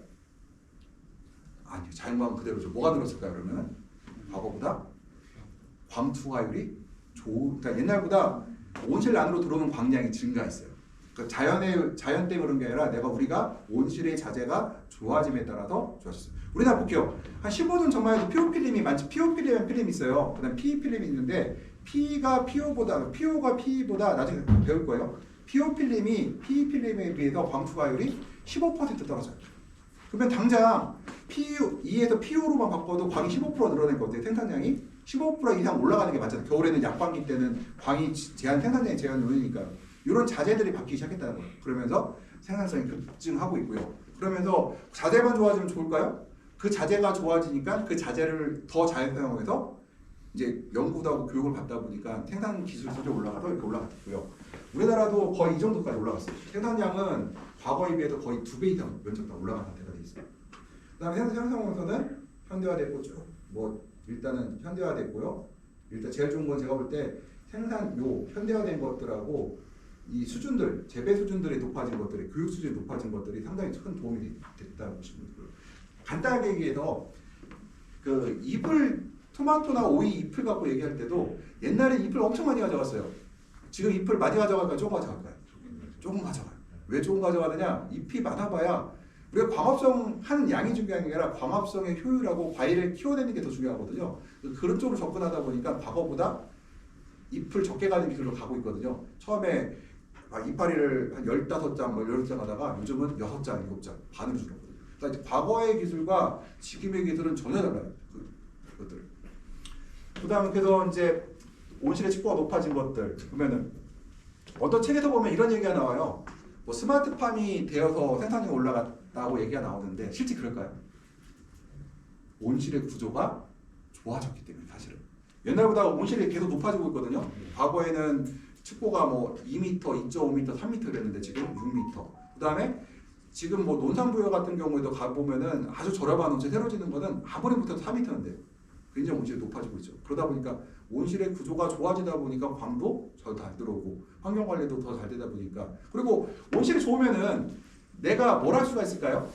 Speaker 2: 아니요. 자연광은 그대로죠. 뭐가 들었을까요? 그러면 과거보다 광 투하율이 그러니까 옛날보다 온실 안으로 들어오는 광량이 증가했어요. 그러니까 자연 때문에 그런 게 아니라 우리가 온실의 자재가 좋아짐에 따라서 좋아졌어요. 우리나라 볼게요. 한 15년 전만 해도 PO 필름이 많지. PO 필름이 있어요. 그다음 PE 필름이 있는데 PO가 PE보다 나중에 배울 거예요. PO 필름이 PE 필름에 비해서 광 투하율이 15% 떨어져요. 그러면 당장 PE2에서 PO로만 바꿔도 광이 15% 늘어날 것 같아요. 생산량이 15% 이상 올라가는 게 맞잖아요. 겨울에는 약광기 때는 광이 생산량이 제한이 오르니까요. 이런 자재들이 바뀌기 시작했다는 거예요. 그러면서 생산성이 급증하고 있고요. 그러면서 자재만 좋아지면 좋을까요? 그 자재가 좋아지니까 그 자재를 더 잘 사용해서 이제 연구도 하고 교육을 받다 보니까 생산 기술 수준이 올라가서 이렇게 올라갔고요. 우리나라도 거의 이 정도까지 올라갔어요. 생산량은 과거에 비해서 거의 2배 이상 면적 다 올라간 상태가 돼 있어요. 그다음에 생산성에서는 현대화됐고 뭐 일단은 현대화됐고요. 일단 제일 좋은 건 제가 볼 때 현대화된 것들하고 이 수준들, 재배 수준들이 높아진 것들이, 교육 수준이 높아진 것들이 상당히 큰 도움이 됐다고 보시면 되고요. 간단하게 얘기해서 그 토마토나 오이 잎을 갖고 얘기할 때도 옛날에 잎을 엄청 많이 가져갔어요. 지금 잎을 많이 가져갈까요? 조금 가져갈까요? 조금 가져가요. 왜 조금 가져가느냐? 잎이 많아봐야 우리가 광합성 하는 양이 중요한 게 아니라 광합성의 효율하고 과일을 키워내는 게 더 중요하거든요. 그런 쪽으로 접근하다 보니까 과거보다 잎을 적게 가는 기술로 가고 있거든요. 처음에 이파리를 한 15장, 16장 하다가 요즘은 6장, 7장 반으로 줄었거든요. 그러니까 과거의 기술과 지금의 기술은 전혀 달라요. 그것들. 그다음에 그래서 이제 온실의 칩고가 높아진 것들 보면은 어떤 책에서 보면 이런 얘기가 나와요. 뭐 스마트팜이 되어서 생산량이 올라갔다고 얘기가 나오는데 실제 그럴까요? 온실의 구조가 좋아졌기 때문에 사실은 옛날보다 온실이 계속 높아지고 있거든요. 과거에는 칩고가 뭐 2m, 2.5m, 3m 그랬는데 지금 6m. 그다음에 지금 뭐 논산부여 같은 경우에도 가보면은 아주 저렴한 온실 새로 짓는 거는 아무리 못해도 4m인데 굉장히 온실이 높아지고 있죠. 그러다 보니까 온실의 구조가 좋아지다 보니까 광도 더 잘 들어오고 환경 관리도 더 잘 되다 보니까, 그리고 온실이 좋으면은 내가 뭘 할 수가 있을까요?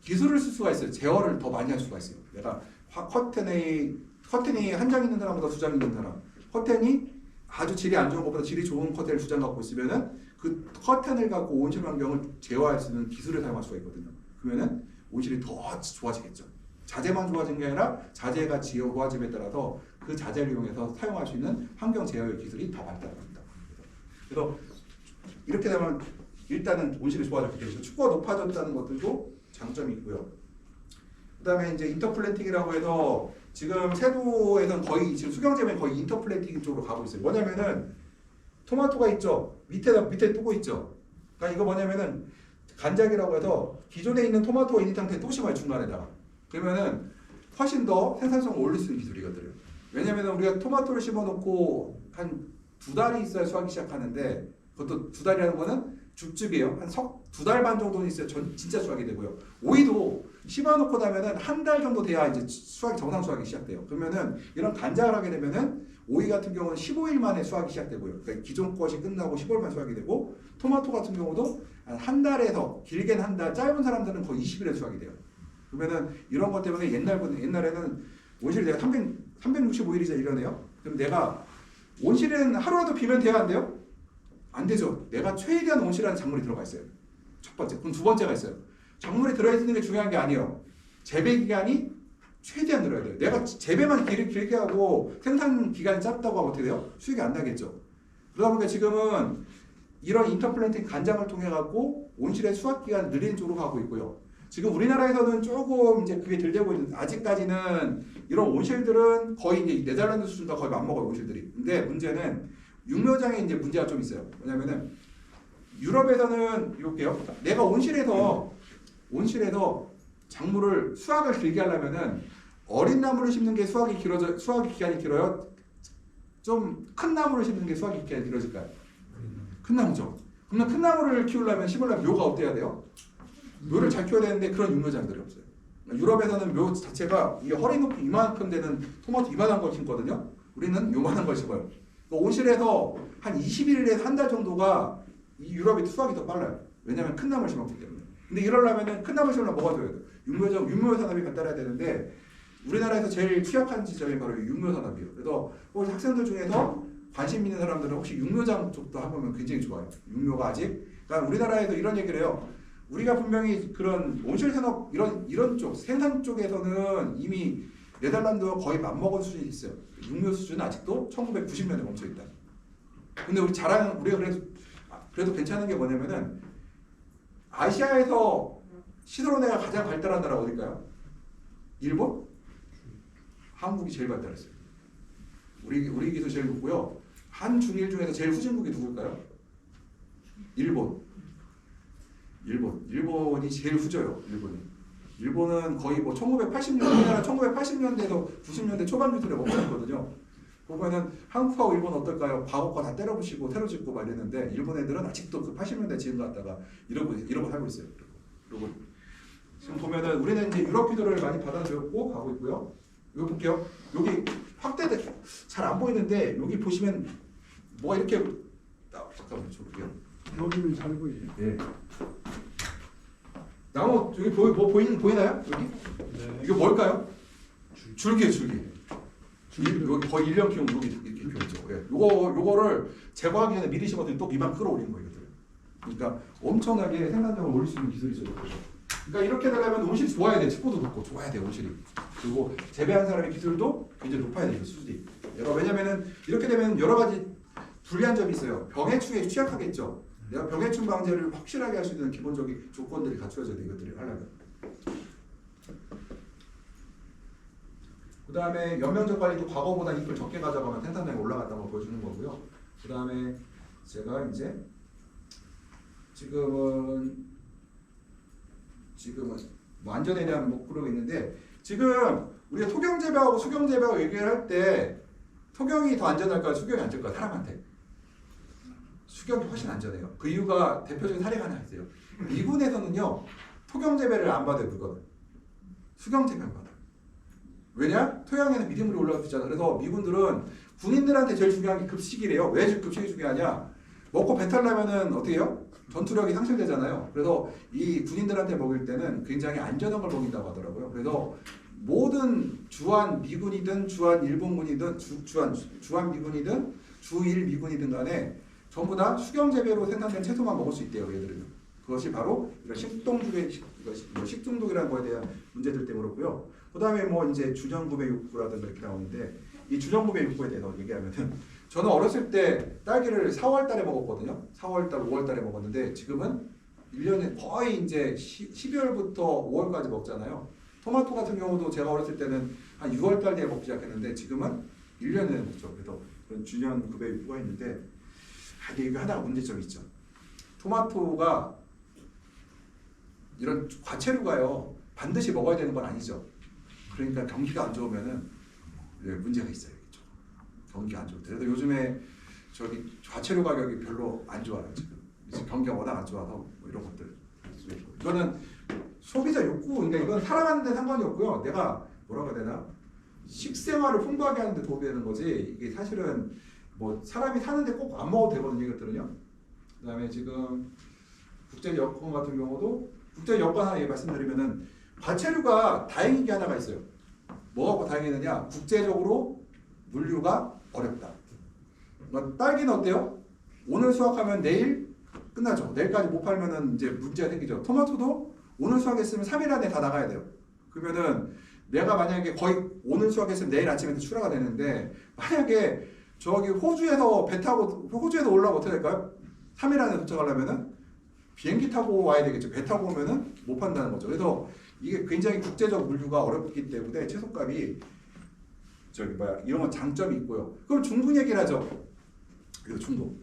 Speaker 2: 기술을 쓸 수가 있어요. 제어를 더 많이 할 수가 있어요. 내가 커튼이 한 장 있는 사람보다 2장 있는 사람, 커튼이 아주 질이 안 좋은 것보다 질이 좋은 커튼을 2장 갖고 있으면은 그 커튼을 갖고 온실 환경을 제어할 수 있는 기술을 사용할 수가 있거든요. 그러면은 온실이 더 좋아지겠죠. 자재만 좋아진 게 아니라 자재가 좋아짐에 따라서 그 자재를 이용해서 사용할 수 있는 환경 제어의 기술이 더 발달합니다. 그래서 이렇게 되면 일단은 온실이 좋아졌기 때문에 축구가 높아졌다는 것들도 장점이 있고요. 그다음에 이제 인터플랜팅이라고 해서 지금 세도에서는 거의 지금 수경재배는 거의 인터플랜팅 쪽으로 가고 있어요. 뭐냐면은 토마토가 있죠. 밑에 뜨고 있죠. 그러니까 이거 뭐냐면은 간작이라고 해서 기존에 있는 토마토가 있는 상태에 또 심어요. 중간에다가. 그러면은 훨씬 더 생산성을 올릴 수 있는 기술이거든요. 왜냐면은 우리가 토마토를 심어놓고 한 2달이 있어야 수확이 시작하는데 그것도 2달이라는 거는 줍줍이에요. 한 2달 반 정도는 있어야 진짜 수확이 되고요. 오이도 심어놓고 나면은 한 달 정도 돼야 이제 정상 수확이 시작돼요. 그러면은 이런 간작을 하게 되면은 오이 같은 경우는 15일 만에 수확이 시작되고요. 그러니까 기존 것이 끝나고 15일 만에 수확이 되고 토마토 같은 경우도 한 달에서 길게는 한 달, 짧은 사람들은 거의 20일에 수확이 돼요. 그러면은 이런 것 때문에 옛날에는 온실이 내가 365일이자 이러네요. 그럼 내가 온실에는 하루라도 비면 돼야 안 돼요? 안 되죠. 내가 최대한 온실이라는 작물이 들어가 있어요. 첫 번째. 그럼 두 번째가 있어요. 작물이 들어있는 게 중요한 게 아니에요. 재배 기간이 최대한 늘어야 돼요. 내가 재배만 길게 하고 생산 기간이 짧다고 하면 어떻게 돼요? 수익이 안 나겠죠. 그러다 보니까 지금은 이런 인터플랜팅 간장을 통해 갖고 온실의 수확 기간을 늘리는 쪽으로 가고 있고요. 지금 우리나라에서는 조금 이제 그게 덜 되고 있는, 아직까지는 이런 온실들은 거의 이제 네덜란드 수준과 거의 맞먹어요, 온실들이. 근데 문제는 육묘장에 이제 문제가 좀 있어요. 뭐냐면은 유럽에서는 이렇게요. 내가 온실에서 작물을 수확을 길게 하려면은 어린 나무를 심는 게 수확이 기간이 길어요. 좀 큰 나무를 심는 게 수확이 기간이 길어질까요? 큰 나무죠. 그러면 큰 나무를 심으려면 묘가 어때야 돼요? 묘를 잘 키워야 되는데 그런 육묘장들이 없어요. 유럽에서는 묘 자체가 이게 허리 높이 이만큼 되는 토마토 이만한 걸 심거든요. 우리는 요만한 걸 심어요. 온실에서 한 21일에서 한 달 정도가 이 유럽이 수확이 더 빨라요. 왜냐하면 큰 나무를 심었기 때문에. 근데 이러려면 큰 나무를 심으려면 뭐가 돼야 돼요? 육묘 산업이 발달해야 되는데 우리나라에서 제일 취약한 지점이 바로 육묘 산업이에요. 그래서 혹시 학생들 중에서 관심 있는 사람들은 혹시 육묘장 쪽도 해보면 굉장히 좋아요. 육묘가 아직. 그러니까 우리나라에서 이런 얘기를 해요. 우리가 분명히 그런 온실 산업 이런 쪽 생산 쪽에서는 이미 네덜란드와 거의 맞먹은 수준이 있어요. 육묘 수준은 아직도 1990년에 멈춰 있다. 근데 우리가 그래도 괜찮은 게 뭐냐면은 아시아에서 시드로네가 가장 발달한 나라가 어딜까요? 일본? 한국이 제일 발달했어요. 우리 기술 제일 높고요. 한중일 중에서 제일 후진국이 누굴까요? 일본이 제일 후져요. 일본은 거의 뭐 1980년대에서 90년대 초반 기술에 멈춰있거든요. 보면은 한국하고 일본 어떨까요? 바오과 다 때려부시고 테러 짓고 막 이랬는데 일본 애들은 아직도 그 80년대 지금 갔다가 이러고 살고 있어요. 그리고 지금 보면은 우리는 이제 유럽 기술을 많이 받아들였고 가고 있고요. 이거 볼게요. 여기 확대돼 잘 안 보이는데 여기 보시면 뭐가 이렇게 잠깐만 좀 볼게요.
Speaker 1: 여기는 잘 보이죠.
Speaker 2: 예. 나무 여기 보이나요? 여기?
Speaker 1: 네.
Speaker 2: 이거 뭘까요? 줄기예요, 줄기. 여기 거의 1년 키우면 여기 이렇게 키우죠. 예. 요거를 제거하기 전에 미리 심어서 또 이만 끌어올리는 거예요. 그러니까 엄청나게 생산량을 올릴 수 있는 기술이죠. 그러니까 이렇게 되려면 온실이 좋아야 돼. 습도도 높고 좋아야 돼, 온실이. 그리고 재배한 사람의 기술도 굉장히 높아야 돼요, 수준이. 왜냐면은 이렇게 되면 여러 가지 불리한 점이 있어요. 병해충에 취약하겠죠. 내가 병해충 방제를 확실하게 할 수 있는 기본적인 조건들이 갖추어져야 돼, 이것들을 하려면. 그 다음에 연면적 관리도 과거보다 잎을 적게 가져가면 생산량이 올라갔다는 걸 보여주는 거고요. 그 다음에 제가 이제 지금은 뭐 안전에 대한 목표로 있는데 지금 우리가 토경 재배하고 수경 재배하고 얘기를 할 때 토경이 더 안전할까요? 수경이 안전할까요? 사람한테. 수경이 훨씬 안전해요. 그 이유가 대표적인 사례가 하나 있어요. 미군에서는요 토경 재배를 안 받아요, 물건을. 수경 재배만 받아요. 왜냐? 토양에는 미생물이 올라갈 수 있잖아. 그래서 미군들은 군인들한테 제일 중요한 게 급식이래요. 왜 급식이 중요하냐? 먹고 배탈 나면은 어떻게 해요? 전투력이 상실되잖아요. 그래서 이 군인들한테 먹일 때는 굉장히 안전한 걸 먹인다고 하더라고요. 그래서 모든 주한 미군이든 주한 일본군이든 주한 미군이든 주일 미군이든 간에 전부 다 수경 재배로 생산된 채소만 먹을 수 있대요, 얘들은. 그것이 바로 이런 식중독이라는 거에 대한 문제들 때문에 그렇고요. 그다음에 뭐 이제 주전구배 욕구라든가 이렇게 나오는데 이 주전구배 욕구에 대해서 얘기하면은 저는 어렸을 때 딸기를 4월 달에 먹었거든요. 4월 달, 5월 달에 먹었는데 지금은 1년에 거의 이제 12월부터 5월까지 먹잖아요. 토마토 같은 경우도 제가 어렸을 때는 한 6월 달 뒤에 먹기 시작했는데 지금은 1년 내내 먹죠. 그래서 그런 주전구배 욕구가 있는데 이게 하나가 문제점이 있죠. 토마토가 이런 과체류가요 반드시 먹어야 되는 건 아니죠. 그러니까 경기가 안 좋으면은 문제가 있어요. 경기가 안 좋을 때. 그래서 요즘에 저기 과체류 가격이 별로 안 좋아요. 지금 경기가 워낙 안 좋아서 뭐 이런 것들. 이거는 소비자 욕구, 그러니까 이건 살아가는 데 상관이 없고요. 내가 뭐라고 해야 되나? 식생활을 풍부하게 하는 데 도움이 되는 거지. 이게 사실은 뭐 사람이 사는데 꼭 안 먹어도 되거든요. 이것들은요. 그다음에 지금 국제여권 같은 경우도 국제여권 하나 말씀드리면은 과체류가 다행인 게 하나가 있어요. 뭐가 다행이느냐? 국제적으로 물류가 어렵다. 딸기는 어때요? 오늘 수확하면 내일 끝나죠. 내일까지 못 팔면은 이제 문제가 생기죠. 토마토도 오늘 수확했으면 3일 안에 다 나가야 돼요. 그러면은 내가 만약에 거의 오늘 수확했으면 내일 아침에 출하가 되는데 만약에 저기 호주에서 배 타고 호주에서 올라오면 어떻게 될까요? 3일 안에 도착하려면은 비행기 타고 와야 되겠죠. 배 타고 오면은 못 판다는 거죠. 그래서 이게 굉장히 국제적 물류가 어렵기 때문에 채소값이 이런 건 장점이 있고요. 그럼 중국 얘기를 하죠. 그리고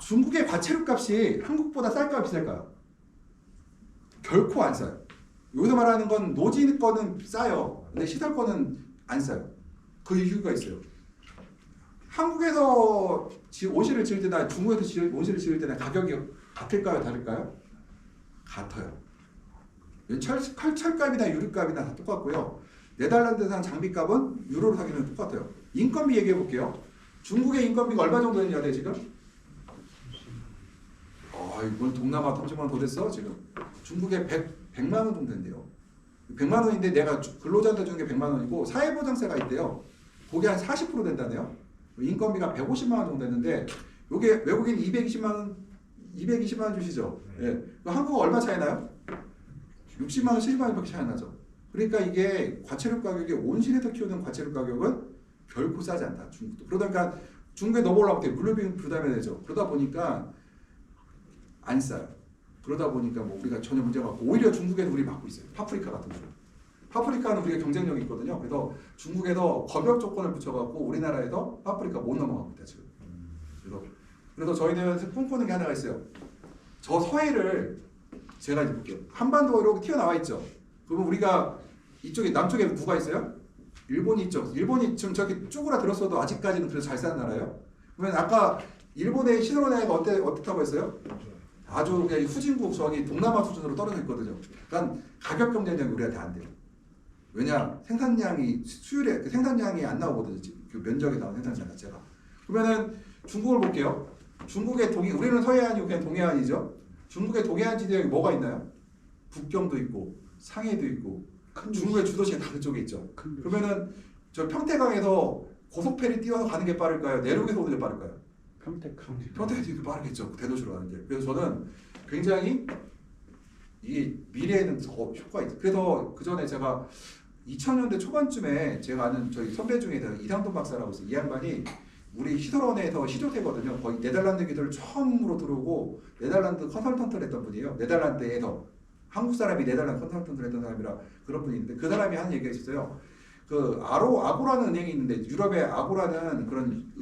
Speaker 2: 중국의 과체류 값이 한국보다 쌀까요, 비쌀까요? 결코 안 싸요. 여기서 말하는 건 노지 거는 싸요. 근데 시설 거는 안 싸요. 그 이유가 있어요. 한국에서 온실을 지을 때나 중국에서 온실을 지을 때나 가격이 같을까요, 다를까요? 같아요. 철값이나 유리값이나 다 똑같고요. 네덜란드산 장비값은 유로로 사기는 똑같아요. 인건비 얘기해 볼게요. 중국의 인건비가 얼마 정도 되냐 지금? 이건 동남아 30만 원 더 됐어 지금. 중국에 100만 원 정도 된대요. 100만 원인데 내가 근로자한테 주는 게 100만 원이고 사회보장세가 있대요. 그게 한 40% 된다네요. 인건비가 150만 원 정도 됐는데 요게 외국인 220만 원 주시죠. 예. 한국은 얼마 차이 나요? 60만 원, 70만 원밖에 차이 안 나죠. 그러니까 이게 과체류 가격이 온실에서 키우는 과체류 가격은 결코 싸지 않다. 중국도. 그러니까 중국에 넘어오려면 어떻게 물류비 부담해야 되죠. 그러다 보니까 안 싸요. 그러다 보니까 뭐 우리가 전혀 문제가 없고 오히려 중국에서 우리 막고 있어요. 파프리카 같은 거. 파프리카는 우리가 경쟁력이 있거든요. 그래서 중국에서 검역 조건을 붙여갖고 우리나라에서 파프리카 못 넘어가고 있다 지금. 그래서 저희는 꿈꾸는 게 하나가 있어요. 저 서해를 제가 이제 볼게요. 한반도가 이렇게 튀어나와 있죠. 그러면 우리가 이쪽에 남쪽에 누가 있어요? 일본이 있죠. 일본이 지금 저기 쪼그라들었어도 아직까지는 그래서 잘 사는 나라예요. 그러면 아까 일본의 시드로네가 어떻다고 했어요? 아주 그냥 후진국 저기 동남아 수준으로 떨어져 있거든요. 그러니까 가격 경쟁력이 우리한테 안 돼요. 왜냐 생산량이 생산량이 안 나오거든요. 그 면적에 나온 생산량 자체가. 그러면은 중국을 볼게요. 중국의 우리는 서해안이고 그냥 동해안이죠. 중국의 동해안 지대에 뭐가 있나요? 북경도 있고 상해도 있고 중국의 주도시가 다 그쪽에 있죠. 그러면은 저 평택강에서 고속페리 띄워서 가는 게 빠를까요? 내륙에서 오는 게 빠를까요? 평택이 빠르겠죠. 대도시로 가는 게. 그래서 저는 굉장히 이게 미래에는 더 효과가 있어요. 그래서 그 전에 제가 2000년대 초반쯤에 제가 아는 저희 선배 중에 이상돈 박사라고 있어요. 이 양반이 우리 히드론에서 시조세거든요. 거의 네덜란드 기술을 처음으로 들어오고 네덜란드 컨설턴트를 했던 분이에요. 네덜란드에서 한국 사람이 네덜란드 컨설턴트를 했던 사람이라 그런 분이 있는데 그 사람이 하는 얘기가 있어요. 그 아고라는 은행이 있는데 유럽의 아고라는 그런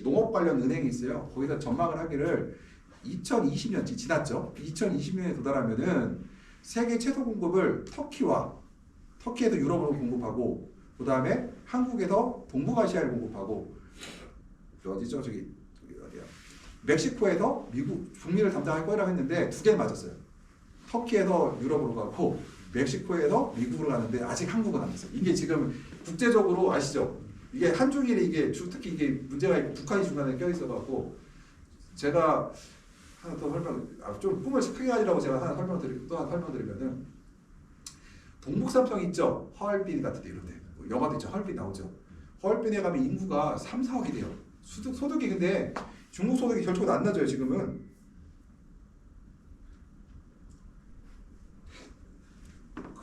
Speaker 2: 농업 관련 은행이 있어요. 거기서 전망을 하기를 2020년 지났죠. 2020년에 도달하면은 세계 채소 공급을 터키에서 유럽으로 공급하고 그 다음에 한국에서 동북아시아를 공급하고 어디죠? 저기 어디야? 멕시코에서 미국 북미를 담당할 거라고 했는데 두 개 맞았어요. 터키에서 유럽으로 가고 멕시코에서 미국으로 가는데 아직 한국은 안 됐어요. 이게 지금 국제적으로 아시죠? 이게 한중일이 이게 특히 이게 문제가 북한이 중간에 껴 있어갖고 제가 하나 더 좀 꿈을 크게 가지라고 제가 하나 설명드리면은 동북삼성 있죠? 하얼빈 같은 데 이런데 영화도 있죠? 하얼빈 나오죠? 하얼빈에 가면 인구가 3, 4억이 돼요. 소득이 근데 중국 소득이 결코 안 낮아요. 지금은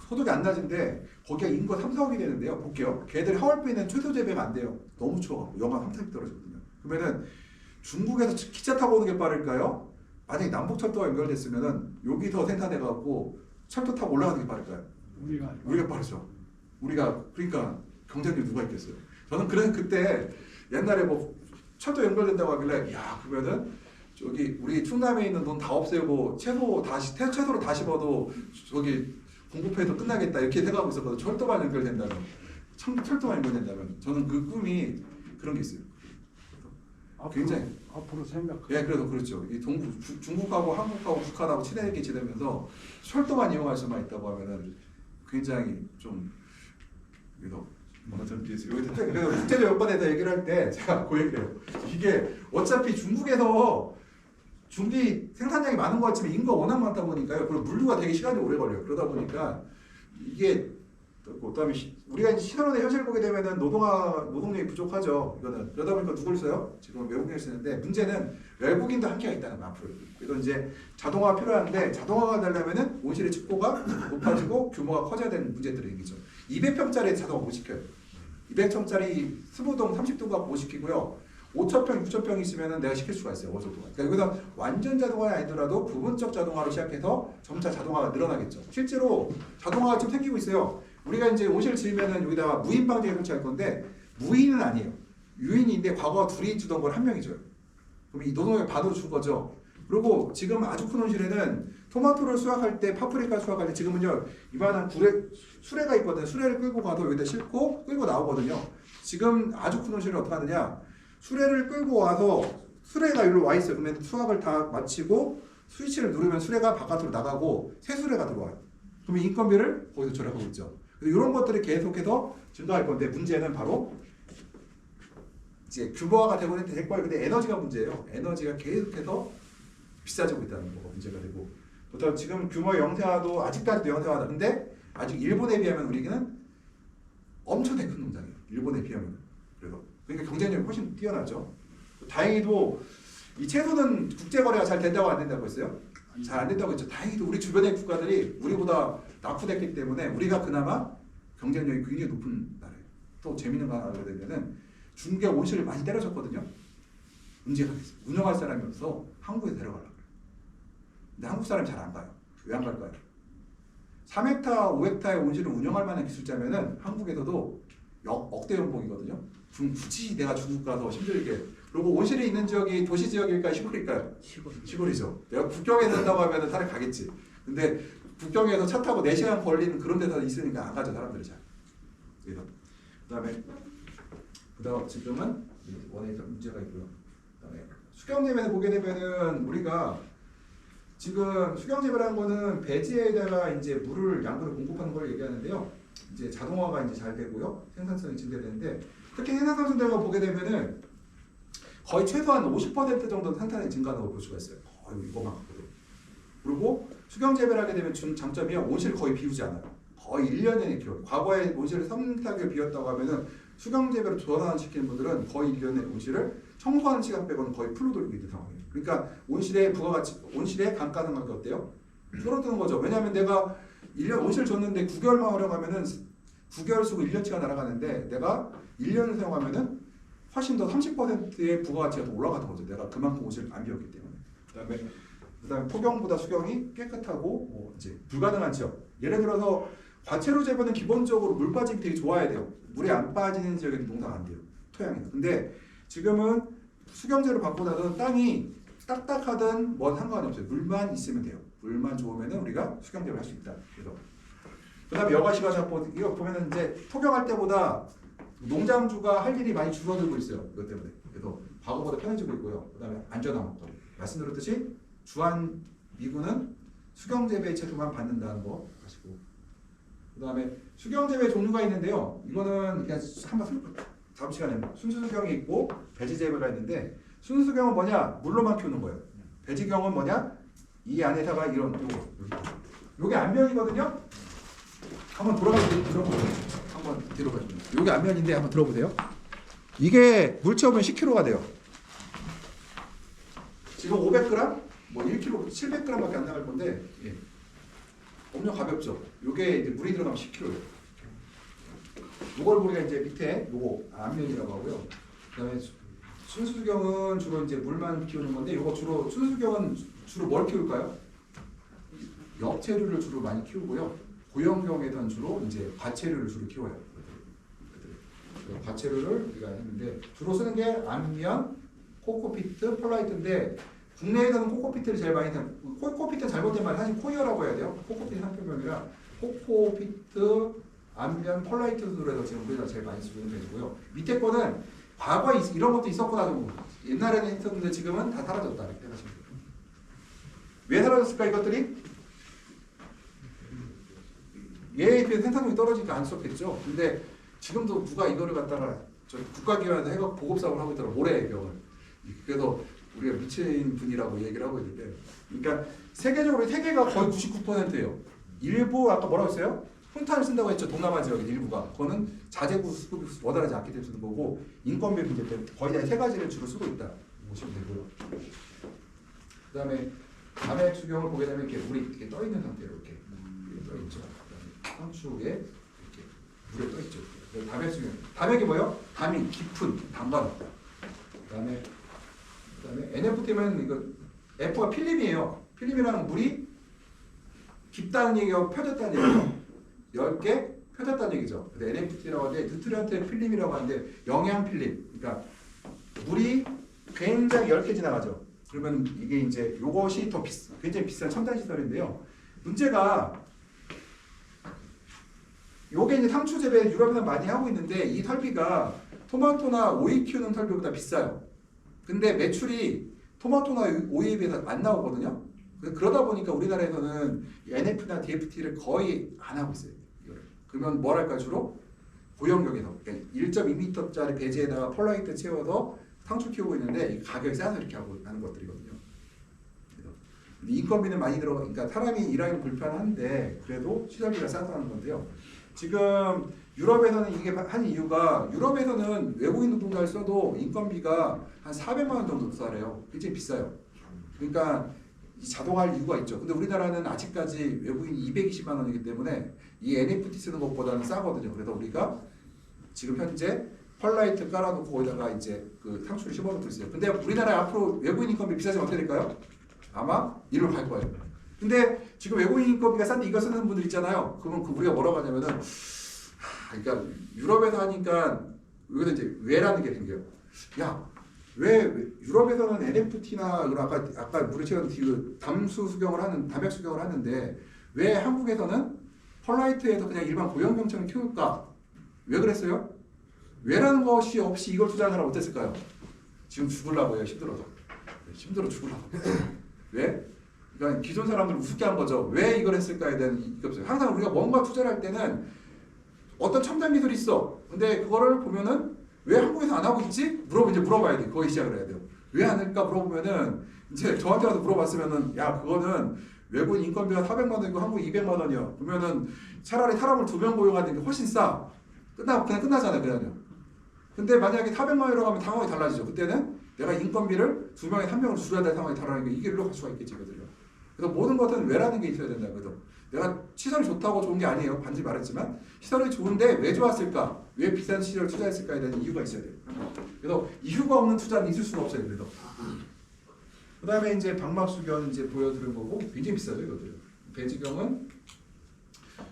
Speaker 2: 소득이 안 낮은데 거기가 인구 3, 4억이 되는데요. 볼게요. 걔들 하얼빈은 최소 재배가 안 돼요. 너무 추워. 영하 3, 4도 떨어지거든요. 그러면은 중국에서 기차 타고 오는 게 빠를까요? 만약에 남북철도가 연결됐으면은 여기서 생산해갖고 철도 타고 올라가는 게 빠를까요? 우리가 빠르죠. 우리가 그러니까 경쟁력이 누가 있겠어요? 저는 그때 옛날에 뭐 철도 연결된다고 하길래 야 그러면은 저기 우리 충남에 있는 돈 다 없애고 최소로 다 심어도 저기 공급해도 끝나겠다 이렇게 생각하고 있었거든요. 철도만 연결된다면 철도만 연결된다면 저는 그 꿈이 그런 게 있어요. 굉장히
Speaker 1: 앞으로 생각.
Speaker 2: 예, 그래도 그렇죠. 이 중국하고 한국하고 북한하고 친하게 지내면서 철도만 이용할 수만 있다고 하면은 굉장히 좀 그래서 뭔가 좀 비슷해요. 그래서 국제적 여건에서 얘기를 할 때 제가 그 얘기를 해요. 이게 어차피 중국이 생산량이 많은 것 같지만 인구가 워낙 많다 보니까요. 그리고 물류가 되게 시간이 오래 걸려요. 그러다 보니까 이게 그다음에 우리가 이제 신혼의 현실을 보게 되면은 노동력이 부족하죠. 이거는 그러다 보니까 누굴 써요? 지금 외국인을 쓰는데 문제는 외국인도 한계가 있다는 거 앞으로. 그래서 이제 자동화가 필요한데 자동화가 되려면은 온실의 척도가 높아지고 규모가 커져야 되는 문제들이 생기죠. 200평짜리 자동화 못 시켜요. 200평짜리 스무동 30도가 못 시키고요. 5,000평, 6,000평 있으면은 내가 시킬 수가 있어요. 어느 정도가. 그러니까 여기서 완전 자동화가 아니더라도 부분적 자동화로 시작해서 점차 자동화가 늘어나겠죠. 실제로 자동화가 좀 생기고 있어요. 우리가 이제 온실을 지으면은 여기다가 무인 방지를 설치할 건데 무인은 아니에요. 유인인데 과거 둘이 주던 걸 한 명이 줘요. 그럼 이 노동력 반으로 준 거죠. 그리고 지금 아주 큰 온실에는 토마토를 수확할 때, 파프리카 수확할 때 지금은요 이만한 수레가 있거든요. 수레를 끌고 가서 여기다 싣고 끌고 나오거든요. 지금 아주 큰 온실은 어떻게 하느냐? 수레를 끌고 와서 수레가 여기로 와 있어요. 그러면 수확을 다 마치고 스위치를 누르면 수레가 바깥으로 나가고 새 수레가 들어와요. 그러면 인건비를 거기서 절약하고 있죠. 이런 것들이 계속해서 증가할 건데 문제는 바로 이제 규모화가 되고는 될 거예요. 근데 에너지가 문제예요. 에너지가 계속해서 비싸지고 있다는 거가 문제가 되고 보통 지금 규모의 영세화도 아직까지도 영세화다. 근데 아직 일본에 비하면 우리는 엄청나게 큰 농장이에요. 일본에 비하면. 그러니까 경쟁력이 훨씬 뛰어나죠. 다행히도 이 채소는 국제거래가 잘 된다고 안 된다고 했어요? 잘 안 된다고 했죠. 다행히도 우리 주변의 국가들이 우리보다 낙후됐기 때문에 우리가 그나마 경쟁력이 굉장히 높은 나라예요. 또 재밌는 거 하나 알게 되면은 중국의 온실을 많이 때려줬거든요. 문제가 됐어요. 운영할 사람이 없어서 한국에 데려가려고 그래요. 근데 한국 사람이 잘 안 가요. 왜 안 갈까요? 3헥타, 5헥타의 온실을 운영할 만한 기술자면은 한국에서도 억대 연봉이거든요. 굳이 내가 중국 가서 힘들게. 그리고 온실이 있는 지역이 도시 지역일까요? 시골일까요? 시골이죠. 내가 국경에 산다고 하면 사람이 가겠지. 근데 국경에서 차 타고 4시간 걸리는 그런 데서 있으니까 안 가죠. 사람들이 잘. 그래서 그다음 지금은 원에 문제가 있고요. 그다음에 수경재배를 보게 되면은 우리가 지금 수경재배라는 거는 배지에다가 이제 물을 양분을 공급하는 걸 얘기하는데요. 이제 자동화가 이제 잘 되고요. 생산성이 증대되는데 특히 생산성 증대가 보게 되면은 거의 최소한 50% 정도 생산이 증가하는 걸 볼 수가 있어요. 거의 이거만큼도. 그리고 수경재배를 하게 되면 장점이 온실을 거의 비우지 않아요. 거의 1년 내내 키워요. 과거에 온실을 섬세하게 비웠다고 하면은 수경재배로 전환시키는 분들은 거의 1년에 온실을 청소하는 시간 빼고는 거의 풀로 돌리고 있는 상황이에요. 그러니까 온실의 부가가치, 온실의 감가능력이 어때요? 줄어드는 거죠. 왜냐하면 내가 1년 온실을 줬는데 9개월만 활용하면은 9개월 쓰고 1년치가 날아가는데 내가 1년을 사용하면은 훨씬 더 30%의 부가가치가 더 올라가는 거죠. 내가 그만큼 옷을 안 비웠기 때문에. 그다음에 토경보다 수경이 깨끗하고 뭐 이제 불가능한 지역. 예를 들어서 과채료 재배는 기본적으로 물 빠짐이 되게 좋아야 돼요. 물이 안 빠지는 지역에는 농사가 안 돼요. 토양에는. 근데 지금은 수경재로 바꾸다든 땅이 딱딱하든 뭐 상관이 없어요. 물만 있으면 돼요. 물만 좋으면은 우리가 수경재를 할 수 있다. 그래서 그다음에 여가시가자 이거 보면은 이제 토경할 때보다 농장주가 할 일이 많이 줄어들고 있어요. 이것 때문에. 그래서 과거보다 편해지고 있고요. 그다음에 안전한 먹거리. 말씀드렸듯이 주한 미군은 수경재배 채소만 받는다는 거 아시고. 그다음에 수경재배 종류가 있는데요. 이거는 그냥 한번 다음 시간에 순수수경이 있고 배지재배가 있는데 순수수경은 뭐냐? 물로만 키우는 거예요. 배지경은 뭐냐? 이 안에다가 이런 요게 안면이거든요. 한번 들어보세요. 한번 들어보세요. 요게 안면인데 한번 들어보세요. 이게 물 채우면 10kg가 돼요. 지금 500g, 뭐 1kg, 700g밖에 안 나갈 건데, 예. 엄청 가볍죠. 요게 이제 물이 들어가면 10kg예요. 이걸 우리가 이제 밑에 요거 앞면이라고 하고요. 그다음에 순수경은 주로 이제 물만 키우는 건데 요거 주로 순수경은 주로 뭘 키울까요? 역체류를 주로 많이 키우고요. 고형경에선 주로 이제 과체류를 주로 키워요. 과체류를 우리가 했는데 주로 쓰는 게 암미연, 코코피트, 폴라이트인데 국내에서는 코코피트를 제일 많이 쓰는 코코피트 잘못된 말 사실 코이어라고 해야 돼요. 코코피트 상표명이라 코코피트, 암미연, 폴라이트로 해서 지금 우리가 제일 많이 쓰고 있는 배지고요. 밑에 거는 과거에 이런 것도 있었구나. 옛날에는 있었는데 지금은 다 사라졌다. 이렇게 생각하시면 돼요. 왜 사라졌을까 이것들이? 얘에 비해 생산력이 떨어지니까 안 썼겠죠. 근데 지금도 누가 이거를 갖다가 저 국가기관에서 해가 보급사업을 하고 있더라고. 모래병을. 그래서 우리가 미친 분이라고 얘기를 하고 있는데, 그러니까 세계적으로 세계가 거의 99%예요. 일부 아까 뭐라고 했어요? 훈탄을 쓴다고 했죠. 동남아 지역의 일부가. 그거는 자재구 수급이 원활하지 않기 때문에 쓰는 거고 인건비 문제 때문에 거의 다 세 가지를 주로 쓰고 있다. 보시면 되고요. 그다음에 담액 수경을 보게 되면 이렇게 물이 이렇게 떠 있는 상태로 이렇게 떠 있죠. 상추에 이렇게 물에 떠 있죠. 담액 수경. 담액이 뭐예요? 담이 깊은 담가놓다. 그다음에 NFT면 이거 F가 필름이에요. 필름이라는 물이 깊다는 얘기하고 펴졌다는 얘기죠. 10개 펴졌다는 얘기죠. 근데 NFT라고 하는데 뉴트리언트 필름이라고 하는데 영양 필름. 그러니까 물이 굉장히 10개 지나가죠. 그러면 이게 이제 요것이 더 굉장히 비싼 첨단 시설인데요. 문제가 요게 이제 상추 재배 유럽에서 많이 하고 있는데 이 설비가 토마토나 오이 키우는 설비보다 비싸요. 근데 매출이 토마토나 오이에 비해서 안 나오거든요. 그러다 보니까 우리나라에서는 NF나 DFT를 거의 안 하고 있어요. 그러면 뭘 할까 주로? 고형경에서 그러니까 1.2m짜리 배지에다가 폴라이트 채워서 상추 키우고 있는데 가격이 싸서 이렇게 하고 하는 것들이거든요. 인건비는 많이 들어가, 그러니까 사람이 일하기는 불편한데 그래도 시설비가 싸서 하는 건데요. 지금 유럽에서는 이게 한 이유가 유럽에서는 외국인 노동자를 써도 인건비가 한 400만 원 정도 비싸래요. 굉장히 비싸요. 그러니까 자동화할 이유가 있죠. 근데 우리나라는 아직까지 외국인이 220만 원이기 때문에 이 NFT 쓰는 것보다는 싸거든요. 그래서 우리가 지금 현재 펄라이트 깔아놓고 거기다가 이제 그 상추를 심어놓고 있어요. 근데 우리나라에 앞으로 외국인 인건비 비싸지면 어떻게 될까요? 아마 이리로 갈 거예요. 근데 지금 외국인 인건비가 싼데 이거 쓰는 분들 있잖아요. 그러면 우리가 뭐라고 하냐면은 그러니까 유럽에서 하니까 여기서 이제 왜라는 게 생겨요. 야, 왜 유럽에서는 NFT나 아까 우리 지금 그 담액 수경을 하는데 왜 한국에서는 펄라이트에서 그냥 일반 고형경처럼 키울까? 왜 그랬어요? 왜라는 것이 없이 이걸 투자하는 사람 어땠을까요? 지금 죽으려고 해요. 힘들어 죽으려고. 왜? 그러니까 기존 사람들 우습게 한 거죠. 왜 이걸 했을까에 대한 이게 없어요. 항상 우리가 뭔가 투자를 할 때는 어떤 첨단 기술이 있어. 근데 그거를 보면은 왜 한국에서 안 하고 있지? 물어봐야 돼. 거기 시작을 해야 돼요. 왜 안 할까 물어보면은 이제 저한테라도 물어봤으면은 야 그거는 외국인 인건비가 400만 원이고 한국 200만 원이야. 그러면은 차라리 사람을 2명 고용하는 게 훨씬 싸. 그냥 끝나잖아요. 그냥요. 근데 만약에 400만 원이라고 하면 상황이 달라지죠. 그때는 내가 인건비를 2명에 1명을 줄여야 될 상황이 달라지는 게 이게 일로 갈 수가 있겠지. 그래서 모든 것은 왜라는 게 있어야 된다. 그래서 내가 시설이 좋다고 좋은 게 아니에요. 반드시 말했지만 시설이 좋은데 왜 좋았을까? 왜 비싼 시설을 투자했을까에 대한 이유가 있어야 돼요. 그래서 이유가 없는 투자는 있을 수가 없어요. 그래서 그 다음에 이제 방막수경 이제 보여드린 거고 굉장히 비싸죠. 이것들. 배지경은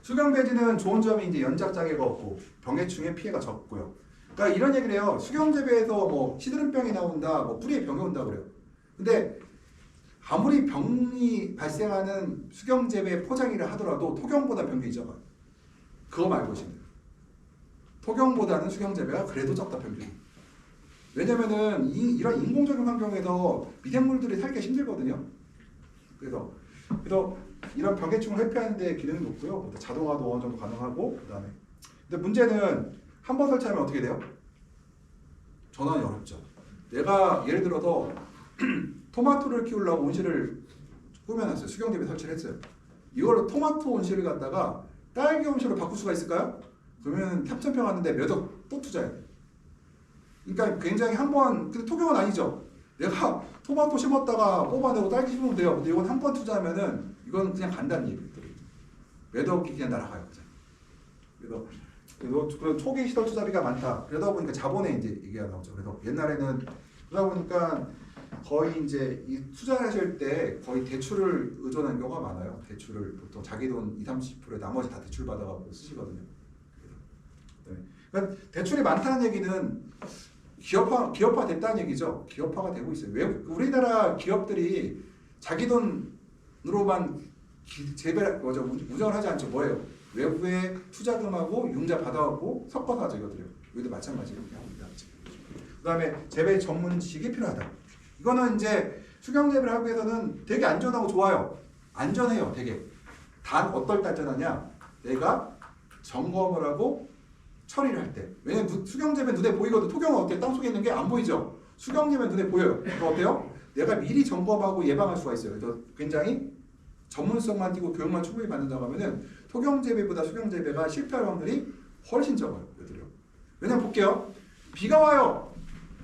Speaker 2: 수경 배지는 좋은 점이 이제 연작 장애가 없고 병해충의 피해가 적고요. 그러니까 이런 얘기를 해요. 수경 재배에서 뭐 시드름병이 나온다, 뭐 뿌리에 병이 온다 그래요. 근데 아무리 병이 발생하는 수경 재배 포장이라 하더라도 토경보다 병력이 적어요. 그거 말고 보시면 돼요. 토경보다는 수경 재배가 그래도 적다 병력이. 왜냐면은 이런 인공적인 환경에서 미생물들이 살기 힘들거든요. 그래서 이런 병해충을 회피하는 데 기능이 높고요. 자동화도 어느 정도 가능하고 그다음에 근데 문제는 한 번 설치하면 어떻게 돼요? 전환이 어렵죠. 내가 예를 들어서 토마토를 키우려고 온실을 꾸며놨어요. 수경재배 설치를 했어요. 이걸 토마토 온실을 갖다가 딸기 온실로 바꿀 수가 있을까요? 그러면 탑천평 하는데 몇 억 또 투자해야 돼요. 그러니까 굉장히 한 번, 근데 토경은 아니죠. 내가 토마토 심었다가 뽑아내고 딸기 심으면 돼요. 근데 이건 한 번 투자하면은 이건 그냥 간다는 얘기예요. 몇 억이 그냥 날아가요. 그래서 그런 초기 시설 투자비가 많다. 그러다 보니까 자본에 이제 얘기가 나오죠. 그래서 옛날에는 그러다 보니까 거의 이제 이 투자를 하실 때 거의 대출을 의존하는 경우가 많아요. 대출을 보통 자기 돈 20-30%에 나머지 다 대출 받아가지고 쓰시거든요. 네. 그러니까 대출이 많다는 얘기는 기업화 됐다는 얘기죠. 기업화가 되고 있어요. 왜 우리나라 기업들이 자기 돈으로만 운영을 하지 않죠. 뭐예요? 외부에 투자금하고 융자 받아갖고 섞어서 하죠. 이것들요. 여기도 마찬가지로 합니다. 그다음에 재배 전문 지식이 필요하다. 이거는 이제 수경 재배를 하기 위해서는 되게 안전하고 좋아요. 안전해요. 되게. 단 어떨 때 안전하냐? 내가 점검을 하고 처리를 할 때. 왜냐면 수경 재배 눈에 보이거든. 토경은 어때? 땅속에 있는 게 안 보이죠. 수경 재배 눈에 보여요. 그럼 어때요? 내가 미리 점검하고 예방할 수가 있어요. 그래서 굉장히 전문성만 띄고 교육만 충분히 받는다고 하면은 토경 재배보다 수경 재배가 실패할 확률이 훨씬 적어요. 왜냐면 볼게요. 비가 와요.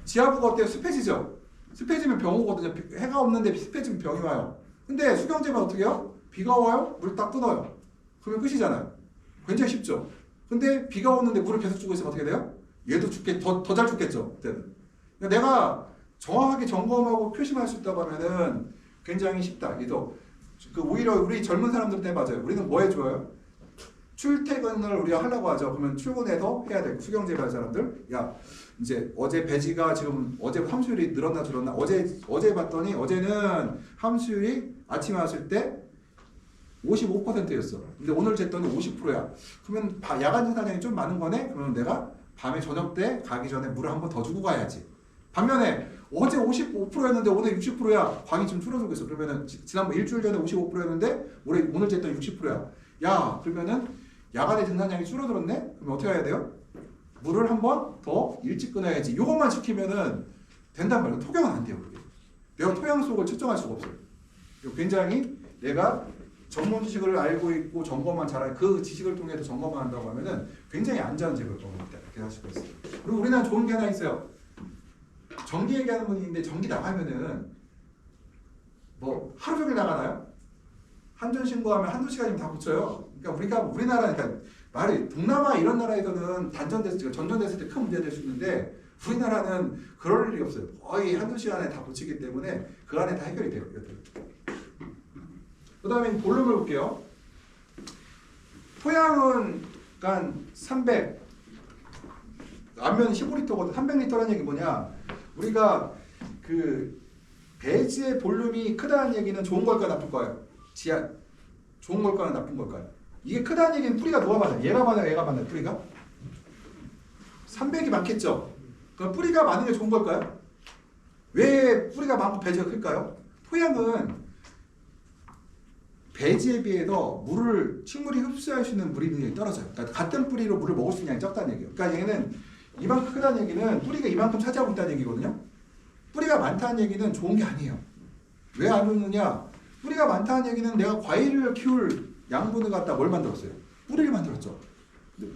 Speaker 2: 지하부가 어때요? 습해지죠. 습해지면 병 오거든요. 해가 없는데 습해지면 병이 와요. 근데 수경 재배는 어떻게 해요? 비가 와요? 물 딱 끊어요. 그러면 끝이잖아요. 굉장히 쉽죠. 근데 비가 오는데 물을 계속 주고 있으면 어떻게 돼요? 얘도 더 잘 죽겠죠. 그때는. 그러니까 내가 정확하게 점검하고 표시할 수 있다고 하면은 굉장히 쉽다. 그래서 오히려 우리 젊은 사람들한테 맞아요. 우리는 뭐 해줘요? 출퇴근을 우리가 하려고 하죠. 그러면 출근해서 해야 돼. 수경 재배할 사람들. 야, 이제 어제 배지가 지금 어제 함수율이 늘었나 줄었나? 어제 봤더니 어제는 함수율이 아침에 왔을 때 55%였어. 근데 오늘 쟀더니 50%야. 그러면 야간 생산량이 좀 많은 거네? 그러면 내가 밤에 저녁 때 가기 전에 물을 한 번 더 주고 가야지. 반면에 어제 55%였는데 오늘 60%야. 광이 좀 줄어들고 있어. 그러면은 지난번 일주일 전에 55%였는데 오늘 쟀더니 60%야. 야, 그러면은 야간의 생산량이 줄어들었네? 그럼 어떻게 해야 돼요? 물을 한 번 더 일찍 끊어야지. 이것만 지키면은 된단 말이에요. 토경은 안 돼요. 그게. 내가 토양 속을 측정할 수가 없어요. 굉장히 내가 전문 지식을 알고 있고 점검만 잘하고 그 지식을 통해서 점검만 한다고 하면은 굉장히 안전한 재배를 이렇게 할 수가 있어요. 그리고 우리나라 좋은 게 하나 있어요. 전기 얘기하는 분이 있는데 전기 나가면은 뭐 하루 종일 나가나요? 한전 신고하면 한두 시간이면 다 붙여요. 그러니까 우리나라 그러니까 말이 동남아 이런 나라에서는 전전됐을 때 큰 문제가 될 수 있는데 우리나라는 그럴 일이 없어요. 거의 한두 시간에 다 붙이기 때문에 그 안에 다 해결이 돼요. 그 다음에 볼륨을 볼게요. 토양은 그러니까 300 안면 15리터거든. 300리터라는 얘기 뭐냐? 우리가 그 배지의 볼륨이 크다는 얘기는 좋은 걸까요, 나쁜 거예요? 좋은 걸까요, 나쁜 걸까요? 이게 크다는 얘기는 뿌리가 누가 많아요? 얘가 많아요, 얘가 많아요, 뿌리가? 300이 많겠죠? 그럼 뿌리가 많은 게 좋은 걸까요? 왜 뿌리가 많고 배지가 클까요? 토양은 배지에 비해서 식물이 흡수할 수 있는 물이 능력이 떨어져요. 그러니까 같은 뿌리로 물을 먹을 수 있는 양이 적다는 얘기예요. 그러니까 얘는 이만큼 크다는 얘기는 뿌리가 이만큼 차지하고 있다는 얘기거든요. 뿌리가 많다는 얘기는 좋은 게 아니에요. 왜 안 오느냐? 뿌리가 많다는 얘기는 내가 과일을 키울 양분을 갖다 뭘 만들었어요? 뿌리를 만들었죠.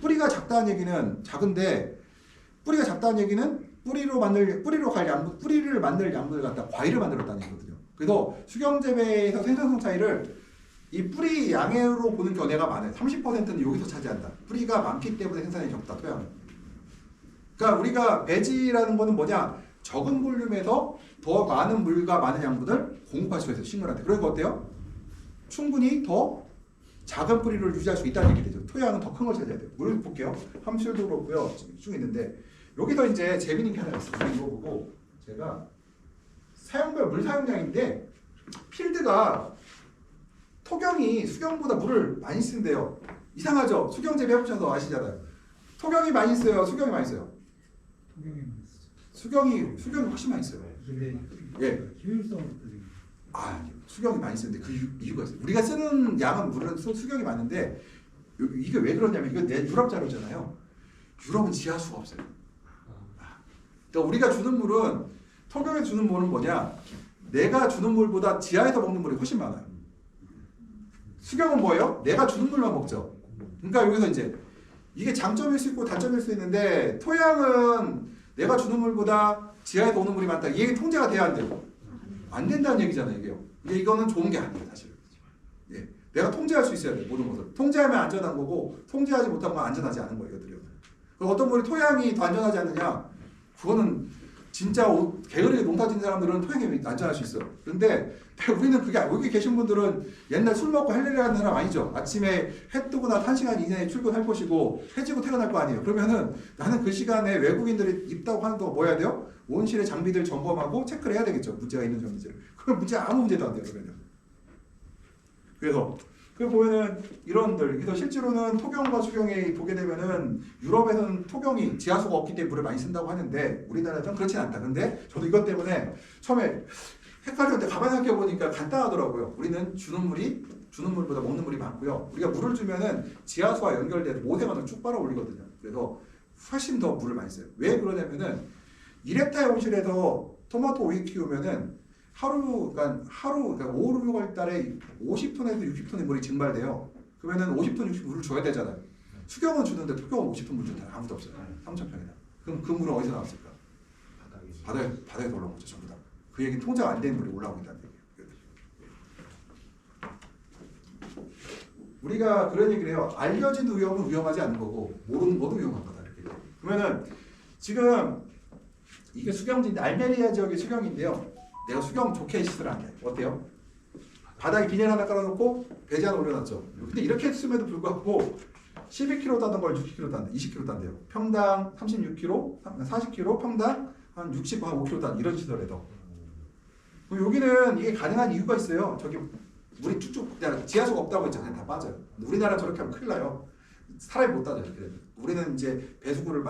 Speaker 2: 뿌리가 작다는 얘기는 뿌리가 작다는 얘기는 뿌리를 만들 양분을 갖다 과일을 만들었다는 얘기거든요. 그래서 수경재배에서 생산성 차이를 이 뿌리 양으로 보는 견해가 많아요. 30%는 여기서 차지한다. 뿌리가 많기 때문에 생산이 적다. 토양은. 그러니까 우리가 배지라는 거는 뭐냐? 적은 볼륨에서 더 많은 물과 많은 양분을 공급할 수 있어요. 식물한테. 그러니까 어때요? 충분히 더 작은 뿌리를 유지할 수 있다는 얘기 되죠. 토양은 더 큰 걸 차지해야 돼요. 물 볼게요. 함수율도 그렇고요. 쭉 있는데 여기서 이제 재밌는 게 하나 있어요. 이거 보고 제가 사용별 물 사용량인데 필드가 토경이 수경보다 물을 많이 쓴대요. 이상하죠? 수경 재배 해보셔서 아시잖아요. 토경이 많이 써요? 수경이 많이 써요? 수경이 훨씬 많이 써요.
Speaker 1: 근데
Speaker 2: 예.
Speaker 1: 효율성
Speaker 2: 수경이 많이 쓰는데 그 이유가 있어요. 우리가 쓰는 양은 물론 수경이 많은데 이게 왜 그러냐면 이거 내 유럽 자료잖아요. 유럽은 지하수가 없어요. 그러니까 우리가 주는 물은 토경에 주는 물은 뭐냐? 내가 주는 물보다 지하에서 먹는 물이 훨씬 많아요. 수경은 뭐예요? 내가 주는 물만 먹죠. 그러니까 여기서 이제 이게 장점일 수 있고 단점일 수 있는데 토양은 내가 주는 물보다 지하에서 오는 물이 많다. 이게 통제가 돼야 안 돼요? 안 된다는 얘기잖아요. 이거는 좋은 게 아니에요. 사실. 예. 내가 통제할 수 있어야 돼요. 모든 것을. 통제하면 안전한 거고 통제하지 못한 건 안전하지 않은 거예요. 이것들이. 어떤 분이 토양이 더 안전하지 않느냐? 그거는 진짜 게으르게 농사 짓는 사람들은 토양이 안전할 수 있어. 그런데 우리는 그게 여기 계신 분들은 옛날 술 먹고 할 일을 하는 사람 아니죠. 아침에 해 뜨거나 1시간 이내에 출근할 것이고 해지고 퇴근할 거 아니에요. 그러면은 나는 그 시간에 외국인들이 입다고 하는 동안 뭐 해야 돼요? 온실의 장비들 점검하고 체크를 해야 되겠죠. 문제가 있는 점인지. 그럼 문제 아무 문제도 안 돼요. 그러면. 그래서 그 보면은 이런들 그래서 실제로는 토경과 수경이 보게 되면은 유럽에서는 토경이 지하수가 없기 때문에 물을 많이 쓴다고 하는데 우리나라에서는 그렇진 않다. 근데 저도 이것 때문에 처음에 헷갈렸는데 가만히 생각해 보니까 간단하더라고요. 우리는 주는 물보다 먹는 물이 많고요. 우리가 물을 주면은 지하수와 연결돼서 모세관을 쭉 빨아 올리거든요. 그래서 훨씬 더 물을 많이 써요. 왜 그러냐면은 1헥타의 온실에서 토마토 오이 키우면은 그러니까 5, 6월 달에 50톤에서 60톤의 물이 증발돼요. 그러면은 50톤, 60톤 물을 줘야 되잖아요. 수경은 주는데 토경은 50톤 물 준다. 아무도 없어요. 3,000평이다. 그럼 그 물은 어디서 나왔을까? 바다에서 올라온 거죠. 전부 다. 그 얘기는 통제가 안 되는 물이 올라오고 있다는 얘기예요. 우리가 그런 얘기를 해요. 알려진 위험은 위험하지 않은 거고 모르는 것도 위험한 거다. 이렇게. 그러면은 지금 이게 수경지인데 알메리아 지역의 수경인데요. 내가 수경 좋게 시설한 게 어때요? 바닥에 비닐 하나 깔아놓고 배지 하나 올려놨죠. 근데 이렇게 했음에도 불구하고 12kg 따던 걸 60kg 딴대, 20kg 딴대요. 평당 36kg, 40kg, 평당 한 60, 한 5kg 딴 이런 시설에도. 여기는 이게 가능한 이유가 있어요. 저기 물이 쭉쭉 지하수가 없다고 했잖아요. 다 빠져요. 우리나라 저렇게 하면 큰일 나요. 사람이 못 따져요. 이렇게. 우리는 이제 배수구를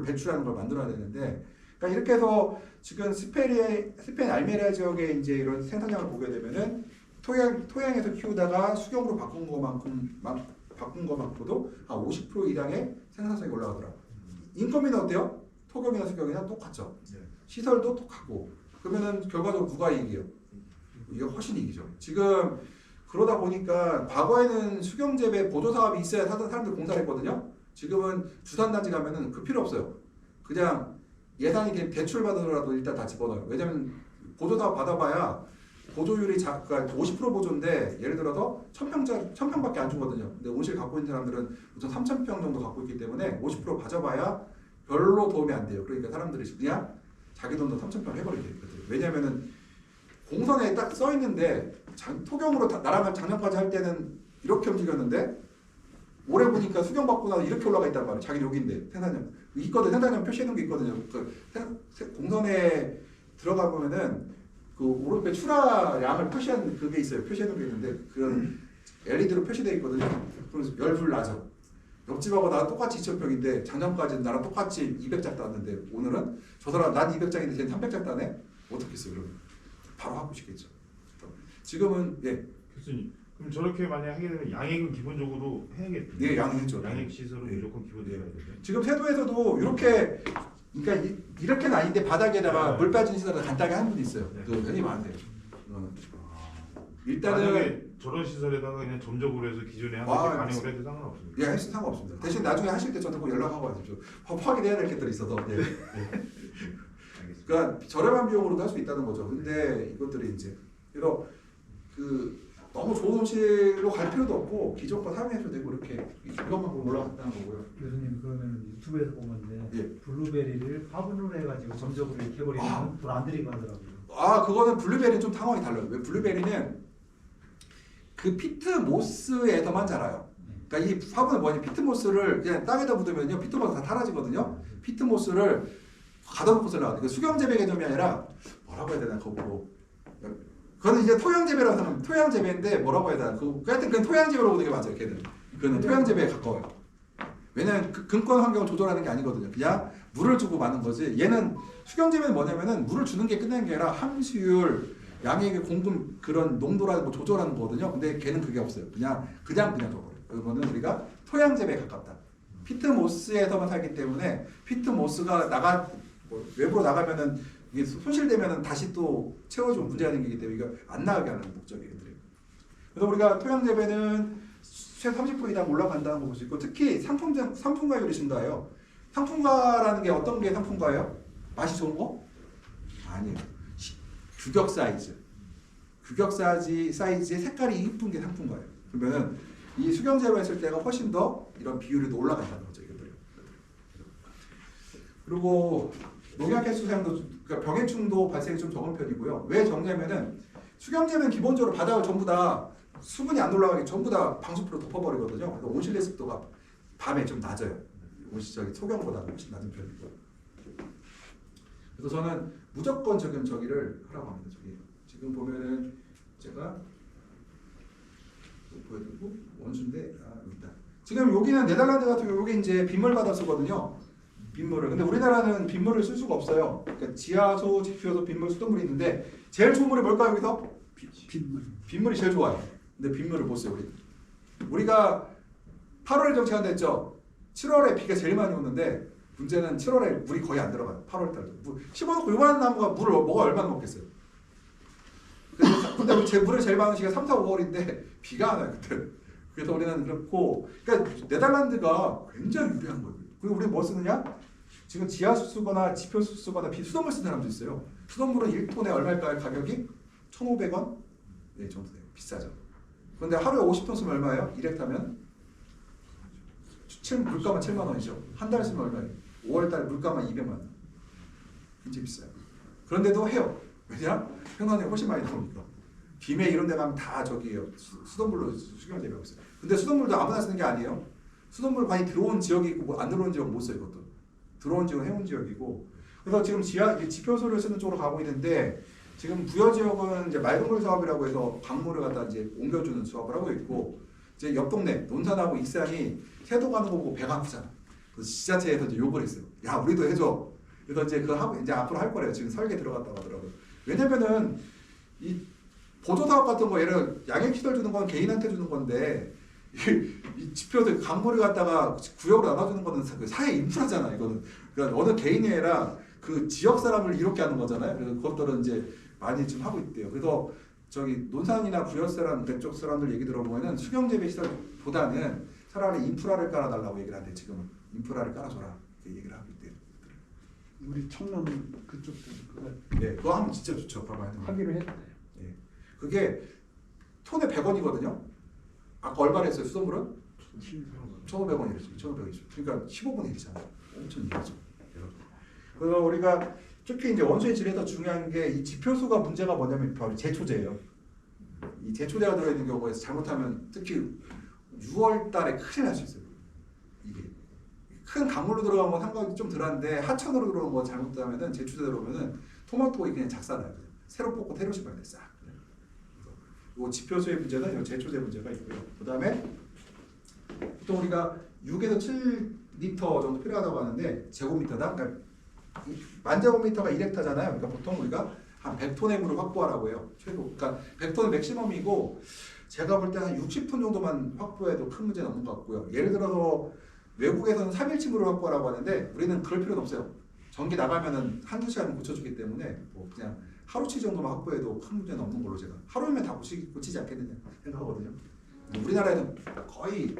Speaker 2: 배출하는 걸 만들어야 되는데. 그러니까 이렇게 해서 지금 스페인 알메리아 지역의 이제 이런 생산량을 보게 되면은 토양에서 키우다가 수경으로 바꾼 것만큼도 한 50% 이상의 생산성이 올라가더라. 인건비는 어때요? 토경이나 수경이나 똑같죠. 시설도 똑같고. 그러면은 결과적으로 누가 이익이에요? 이게 훨씬 이익이죠. 지금 그러다 보니까 과거에는 수경 재배 보조 사업이 있어야 사람들 공사를 했거든요. 지금은 주산단지 가면은 그 필요 없어요. 그냥 예산이 대출 받으더라도 일단 다 집어넣어요. 왜냐면 보조사업 받아봐야 보조율이 50% 보조인데 예를 들어서 1,000평밖에 안 주거든요. 근데 온실 갖고 있는 사람들은 우선 3,000평 정도 갖고 있기 때문에 50% 받아봐야 별로 도움이 안 돼요. 그러니까 사람들이 그냥 자기 돈도 3,000평 해버리게 되거든요. 왜냐면은 공선에 딱 써 있는데 토경으로 나라가 작년까지 할 때는 이렇게 움직였는데 올해 보니까 수경 받고 나서 이렇게 올라가 있단 말이에요. 자기 여기인데 생산량 있거든. 생산량 표시해놓은 게 있거든요. 공선에 들어가 보면은 그 오른쪽에 출하량을 표시한 그게 있어요. 표시해놓은 게 있는데 그런 LED로 표시되어 있거든요. 그래서 열불 나죠. 옆집하고 나랑 똑같이 2,000평인데 작년까지는 나랑 똑같이 200장 땄는데 오늘은 저 사람 난 200장인데 쟤는 300장 따네? 어떻겠어요 그러면? 바로 하고 싶겠죠. 지금은 예.
Speaker 3: 교수님 그럼 저렇게 만약 하게 되면 양액은 기본적으로 해야겠죠?
Speaker 2: 네, 양액했죠.
Speaker 3: 양액 시설은
Speaker 2: 네.
Speaker 3: 무조건 기본돼야 되죠.
Speaker 2: 지금 세도에서도 이렇게 그러니까 이렇게는 아닌데 바닥에다가
Speaker 3: 네.
Speaker 2: 물 빠진 시설을 간단하게 하는 분이 있어요.
Speaker 3: 네.
Speaker 2: 그 굉장히 많은데요. 일단은
Speaker 3: 만약에 저런 시설에다가 그냥 점적으로 해서 기존에 한 가지 반영을 해도 상관없습니다.
Speaker 2: 예, 해서 상관없습니다. 대신 나중에 하실 때 저한테 꼭 연락하고 하십시오. 확인해야 될 것들이 있어서. 네.
Speaker 3: 알겠습니다.
Speaker 2: 그러니까 저렴한 비용으로도 할 수 있다는 거죠. 근데 이것들이 이제 그래서 너무 좋은 음식으로 갈 필요도 없고 기존 거 사용해도 되고 이렇게 이것만 보고 올라갔다는 거고요.
Speaker 1: 교수님 그러면 유튜브에서 보는데
Speaker 2: 예.
Speaker 1: 블루베리를 화분으로 해가지고 점적으로 이렇게 해버리면 불 안 들이고 하더라고요.
Speaker 2: 그거는 블루베리는 좀 상황이 달라요. 왜 블루베리는 그 피트모스에서만 자라요. 그러니까 이 화분은 뭐냐, 피트모스를 그냥 땅에다 묻으면요, 피트모스 다 사라지거든요. 피트모스를 가둬놓고서 나와요. 그 수경재배 개념이 아니라 뭐라고 해야 되나 그거. 그거는 이제 토양재배라고 하면 토양재배인데 뭐라고 해야 되나 하여튼 그건 토양재배로 보는 게 맞아요. 걔는 그거는 토양재배에 가까워요. 왜냐면 근권 환경을 조절하는 게 아니거든요. 그냥 물을 주고 마는 거지. 얘는 수경재배는 뭐냐면은 물을 주는 게 끝나는 게 아니라 함수율, 양액의 공급 그런 농도라는 거 조절하는 거거든요. 근데 걔는 그게 없어요. 그냥 줘버려요. 그거는 우리가 토양재배에 가깝다. 피트모스에서만 살기 때문에 피트모스가 외부로 나가면은 이게 손실되면은 다시 또 채워주고 문제가 생기기 때문에 이거 안 나가게 하는 목적이에요. 그래서 우리가 토양재배는 최 30% 이상 올라간다는 거 볼 수 있고 특히 상품가율이 증가해요. 상품가라는 게 어떤 게 상품가예요? 맛이 좋은 거? 아니에요. 규격 사이즈. 규격 사이즈의 색깔이 이쁜 게 상품가예요. 그러면은 이 수경재로 했을 때가 훨씬 더 이런 비율이 더 올라간다는 거죠. 이것들이. 그리고 농약 횟수 사용도 그러니까 병해충도 발생이 좀 적은 편이고요. 왜 적냐면은 수경재배는 기본적으로 바닥을 전부 다 수분이 안 올라가게 전부 다 방수포로 덮어버리거든요. 그래서 온실내 습도가 밤에 좀 낮아요. 소경보다는 훨씬 낮은 편이고. 그래서 저는 무조건 저기를 하라고 합니다. 저기 지금 보면은 제가 보여드리고 원수인데 여기다. 지금 여기는 네덜란드 같은 경우 여기 이제 빗물 받아 쓰거든요. 빗물을. 근데 우리나라는 빗물을 쓸 수가 없어요. 그러니까 지하수, 지표수, 빗물, 수돗물이 있는데 제일 좋은 물이 뭘까요 여기서?
Speaker 1: 빗물.
Speaker 2: 빗물이 제일 좋아요. 근데 빗물을 못 써요 우리가 8월에 정체한다 했죠. 7월에 비가 제일 많이 오는데 문제는 7월에 물이 거의 안 들어가요. 8월 달도. 심어놓고 요만한 나무가 물을 뭐가 얼마나 먹겠어요. 근데 물을 제일 많은 시기가 3, 4, 5월인데 비가 안 와요 그때. 그래서 우리는 그렇고 그러니까 네덜란드가 굉장히 유리한 거예요. 그리고 우리 뭐 쓰느냐? 지금 지하수 쓰거나 지표수 쓰거나 수돗물 쓰는 사람도 있어요. 수돗물은 1톤에 얼마일까요? 가격이? 1,500원? 네, 정도 돼요. 비싸죠. 그런데 하루에 50톤 쓰면 얼마예요? 1헥타면? 물가만 7만 원이죠. 한 달 쓰면 얼마예요? 5월 달 물가만 200만 원. 굉장히 비싸요. 그런데도 해요. 왜냐? 평균이 훨씬 많이 나오니까. 김해 이런 데 가면 다 저기요. 수돗물로 수경재배하고 있어요. 근데 수돗물도 아무나 쓰는 게 아니에요. 수돗물 많이 들어온 지역이 있고 뭐 안 들어온 지역은 못 써요. 이것도. 들어온 지역은 해운 지역이고. 그래서 지금 지표소를 쓰는 쪽으로 가고 있는데 지금 부여 지역은 이제 맑은 물 사업이라고 해서 강물을 갖다 이제 옮겨주는 수업을 하고 있고 이제 옆 동네 논산하고 익산이 세도 가는 거 보고 배가 아프잖아. 그래서 지자체에서 이제 욕을 했어요. 야 우리도 해줘. 그래서 이제 그거 하고 이제 앞으로 할 거래요. 지금 설계 들어갔다고 하더라고요. 왜냐면은 이 보조 사업 같은 거 예를 양액 시설 주는 건 개인한테 주는 건데 이 지표들 강물을 갖다가 구역으로 나눠주는 거는 그 사회 인프라잖아. 이거는 그러니까 어느 개인이 아니라 그 지역 사람을 이롭게 하는 거잖아요. 그래서 그것들은 이제 많이 좀 하고 있대요. 그래서 저기 논산이나 부여 사람 그쪽 사람들 얘기 들어보면은 수경재배 시설보다는 차라리 인프라를 깔아달라고 얘기를 하는데 지금은 인프라를 깔아줘라 이렇게 얘기를 하고 있대요.
Speaker 1: 우리 청남 그쪽도 그거
Speaker 2: 네, 그거 하면 진짜 좋죠. 봐봐요.
Speaker 1: 하기로 했대.
Speaker 2: 예, 그게 톤에 100원이거든요. 아까 얼마나 했어요? 수돗물은? 1,500원이랬어요. 1,500원이죠. 그러니까 15분의 1이잖아요. 엄청 이하죠. 그래서 우리가 특히 이제 원소의 질에서 중요한 게 이 지표수가 문제가 뭐냐면 바로 제초제예요. 이 제초제가 들어있는 경우에서 잘못하면 특히 6월 달에 큰일 날 수 있어요. 이게 큰 강물로 들어간 건 상관이 좀 덜한데 하천으로 들어온 거 잘못하면은 제초제 들어오면은 토마토가 그냥 작살나요. 새로 뽑고 새로 심어야 돼. 싹. 이 지표수의 문제는 이 제초제 문제가 있고요. 그 다음에 보통 우리가 6에서 7리터 정도 필요하다고 하는데 제곱미터당 그러니까 만제곱미터가 1헥타잖아요. 그러니까 보통 우리가 한 100톤의 물을 확보하라고 해요. 최고. 그러니까 100톤은 맥시멈이고 제가 볼 때 한 60톤 정도만 확보해도 큰 문제는 없는 것 같고요. 예를 들어서 외국에서는 3일치 물을 확보하라고 하는데 우리는 그럴 필요는 없어요. 전기 나가면은 한두 시간 고쳐주기 때문에 뭐 그냥 하루치 정도만 확보해도 큰 문제는 없는 걸로 제가 하루면 다 고치지 않겠느냐 생각하거든요. 우리나라에는 거의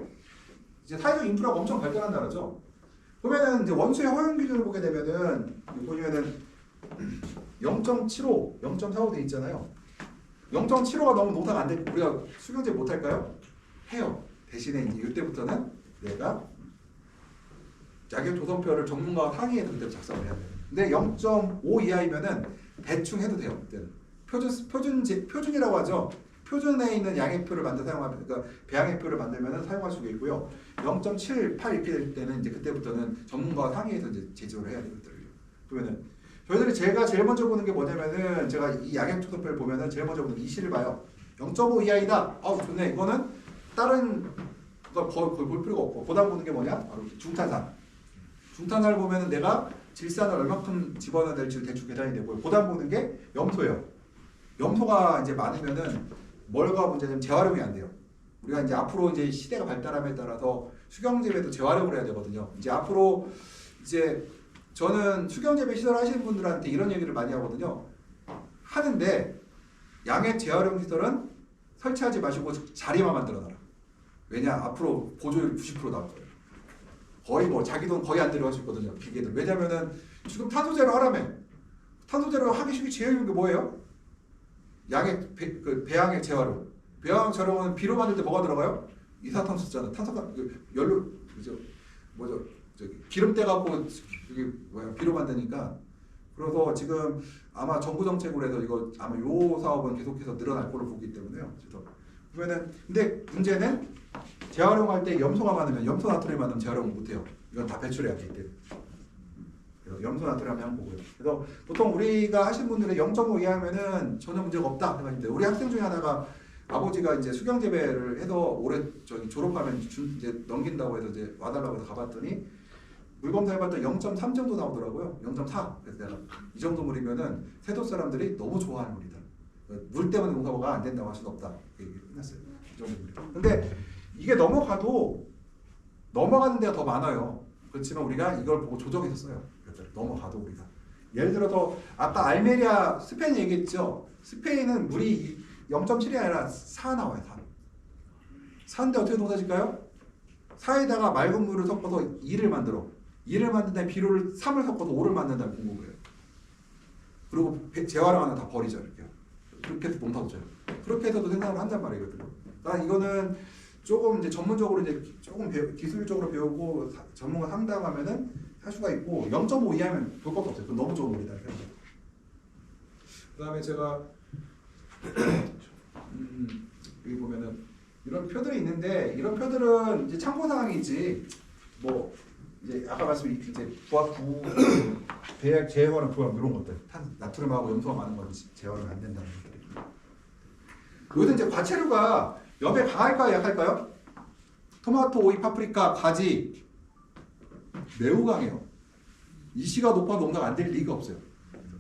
Speaker 2: 이제 사회적 인프라가 엄청 발달한 나라죠. 그러면은 이제 원수의 허용 기준을 보게 되면은 보시면은 0.75, 0.45 돼 있잖아요. 0.75가 너무 농사가 안 돼. 우리가 수경재 못 할까요? 해요. 대신에 이제 이때부터는 내가 자격 조성표를 전문가와 상의해서 그때 작성을 해야 돼요. 근데 0.5 이하이면은 대충 해도 돼요. 그때는 표준이라고 하죠. 표준에 있는 양액표를 만들 사용하면 그러니까 배양액표를 만들면은 사용할 수가 있고요. 0.78 이렇게 될 때는 이제 그때부터는 전문가와 상의해서 이제 제조를 해야 되거든요. 그러면은 저희들이 제가 제일 먼저 보는 게 뭐냐면은 제가 이 양액 조성표를 보면은 제일 먼저 보는 이 시를 봐요. 0.5 이하이다. 좋네. 이거는 다른 걸 거의 볼 필요가 없고 그다음 보는 게 뭐냐? 바로 중탄산. 중탄산을 보면은 내가 질산을 얼마큼 집어넣어야 될지를 대충 계산이 되고요. 그다음 보는 게 염소예요. 염소가 이제 많으면은 뭘가 문제냐면 재활용이 안 돼요. 우리가 이제 앞으로 이제 시대가 발달함에 따라서 수경재배도 재활용을 해야 되거든요. 이제 앞으로 이제 저는 수경재배 시설 하시는 분들한테 이런 얘기를 많이 하거든요. 하는데 양액 재활용 시설은 설치하지 마시고 자리만 만들어놔라. 왜냐? 앞으로 보조율 90% 나올 거예요. 거의 뭐 자기 돈 거의 안 들어갈 수 있거든요. 기계들. 왜냐면은 지금 탄소제로 하라며. 탄소제로 하기 쉽게 제일 쉬운 게 뭐예요? 양액 배양액 재활용. 배양액 재활용은 비료 만들 때 뭐가 들어가요? 이산탄소 쓰잖아. 탄소가 연료 그죠? 뭐죠? 저기 기름 떼갖고 이게 뭐야 비료 만드니까 그래서 지금 아마 정부 정책으로 해서 이거 아마 요 사업은 계속해서 늘어날 거로 보기 때문에요. 그래서 보면은 근데 문제는 재활용할 때 염소가 많으면 염소 나트륨이 많으면 재활용을 못해요. 이건 다 배출해야 되기 때문에. 그래서 염소 나트륨 한번 보고요. 그래서 보통 우리가 하신 분들은 0.5 이하면은 전혀 문제가 없다 생각인데 우리 학생 중에 하나가 아버지가 이제 수경 재배를 해서 올해 저기 졸업하면 이제 넘긴다고 해서 이제 와달라고 해서 가봤더니 물 검사해봤더니 0.3 정도 나오더라고요. 0.4. 그래서 내가 이 정도 물이면은 세도 사람들이 너무 좋아하는 물이다. 물 때문에 농사가 안 된다고 할 수는 없다. 얘기 끝났어요. 이 정도 물이. 근데 이게 넘어가도 넘어가는 데가 더 많아요. 그렇지만 우리가 이걸 보고 조정해서 써요. 넘어가도 우리가. 예를 들어서 아까 알메리아 스페인 얘기했죠. 스페인은 물이 0.7이 아니라 4 나와요. 4. 4인데 어떻게 농사질까요? 4에다가 맑은 물을 섞어서 2를 만들어. 2를 만든 다음에 비료를 3을 섞어서 5를 만든 다음에 공급을 해요. 그리고 재활용하는 다 버리죠. 이렇게. 그렇게 해서 농사도 져요. 그렇게 해서도 생산을 한단 말이거든요. 그러니까 이거는 조금 이제 전문적으로 이제 조금 기술적으로 배우고 전문가 상담하면은 할 수가 있고 0.5 이하면 볼 것도 없어요. 그건 너무 좋은 물이다. 그다음에 제가 여기 보면은 이런 표들이 있는데 이런 표들은 이제 참고 사항이지 뭐 이제 아까 말씀드린 이제 부합부 배약 제어하는 부합 이런 것들 나트륨하고 염소가 많은 건 제어는 안 된다는 것들. 여기서 이제 과체류가 염에 강할까요, 약할까요? 토마토, 오이, 파프리카, 가지 매우 강해요. 이시가 높아도 농사가 안 될 리가 없어요.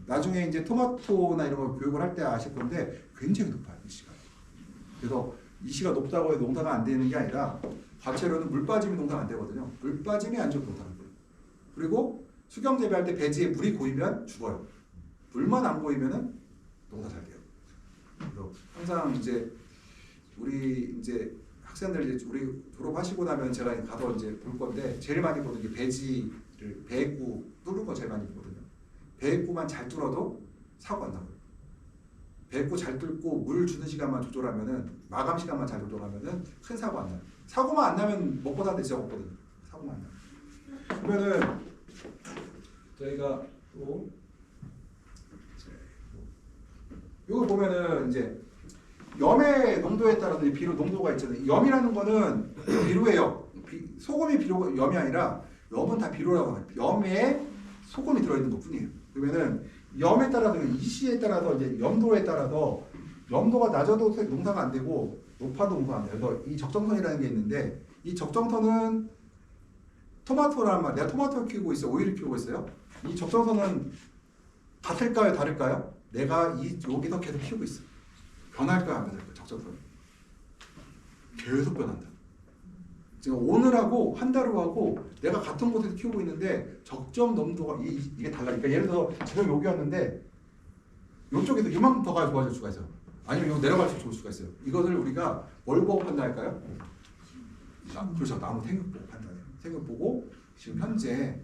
Speaker 2: 나중에 이제 토마토나 이런 거 교육을 할 때 아실 건데 굉장히 높아요, 이시가. 그래서 이시가 높다고 해서 농사가 안 되는 게 아니라 과체류는 물 빠짐이 농사가 안 되거든요. 물 빠짐이 안 좋은 농사가 안 돼요. 그리고 수경 재배할 때 배지에 물이 고이면 죽어요. 물만 안 고이면은 농사 잘 돼요. 그래서 항상 이제 우리 이제 학생들 이제 우리 졸업하시고 나면 제가 가서 이제 볼 건데 제일 많이 보는 게 배지를 배액구 뚫는 거 제일 많이 보거든요. 배액구만 잘 뚫어도 사고 안 나고요. 배액구 잘 뚫고 물 주는 시간만 조절하면은 마감 시간만 잘 조절하면은 큰 사고 안 나요. 사고만 안 나면 먹고 사는데 진짜 없거든요. 사고만 안 나요. 그러면은 저희가 또 이거 보면은 이제 염의 농도에 따라서 비료 농도가 있잖아요. 염이라는 거는 비료예요. 소금이 비료 염이 아니라 염은 다 비료라고 해요. 염에 소금이 들어있는 것뿐이에요. 그러면은 염에 따라서 이시에 따라서 이제 염도에 따라서 염도가 낮아도 농사가 안 되고 높아도 농사가 안 돼요. 그래서 이 적정선이라는 게 있는데 이 적정선은 토마토란 말, 내가 토마토를 키우고 있어요. 오이를 키우고 있어요. 이 적정선은 같을까요, 다를까요? 내가 여기서 계속 키우고 있어. 변할까요, 안 변할까요? 적정선이 계속 변한다. 지금 오늘하고 한 달 후하고 내가 같은 곳에서 키우고 있는데 적정 농도가 이게 달라니까. 예를 들어 지금 여기였는데 이쪽에서 이만큼 더 가야 좋아질 수가 있어요. 아니면 이거 내려갈수록 좋을 수가 있어요. 이것을 우리가 뭘 보고 판단할까요? 그렇죠. 나무 생육 보고 판단해요. 생육 보고 지금 현재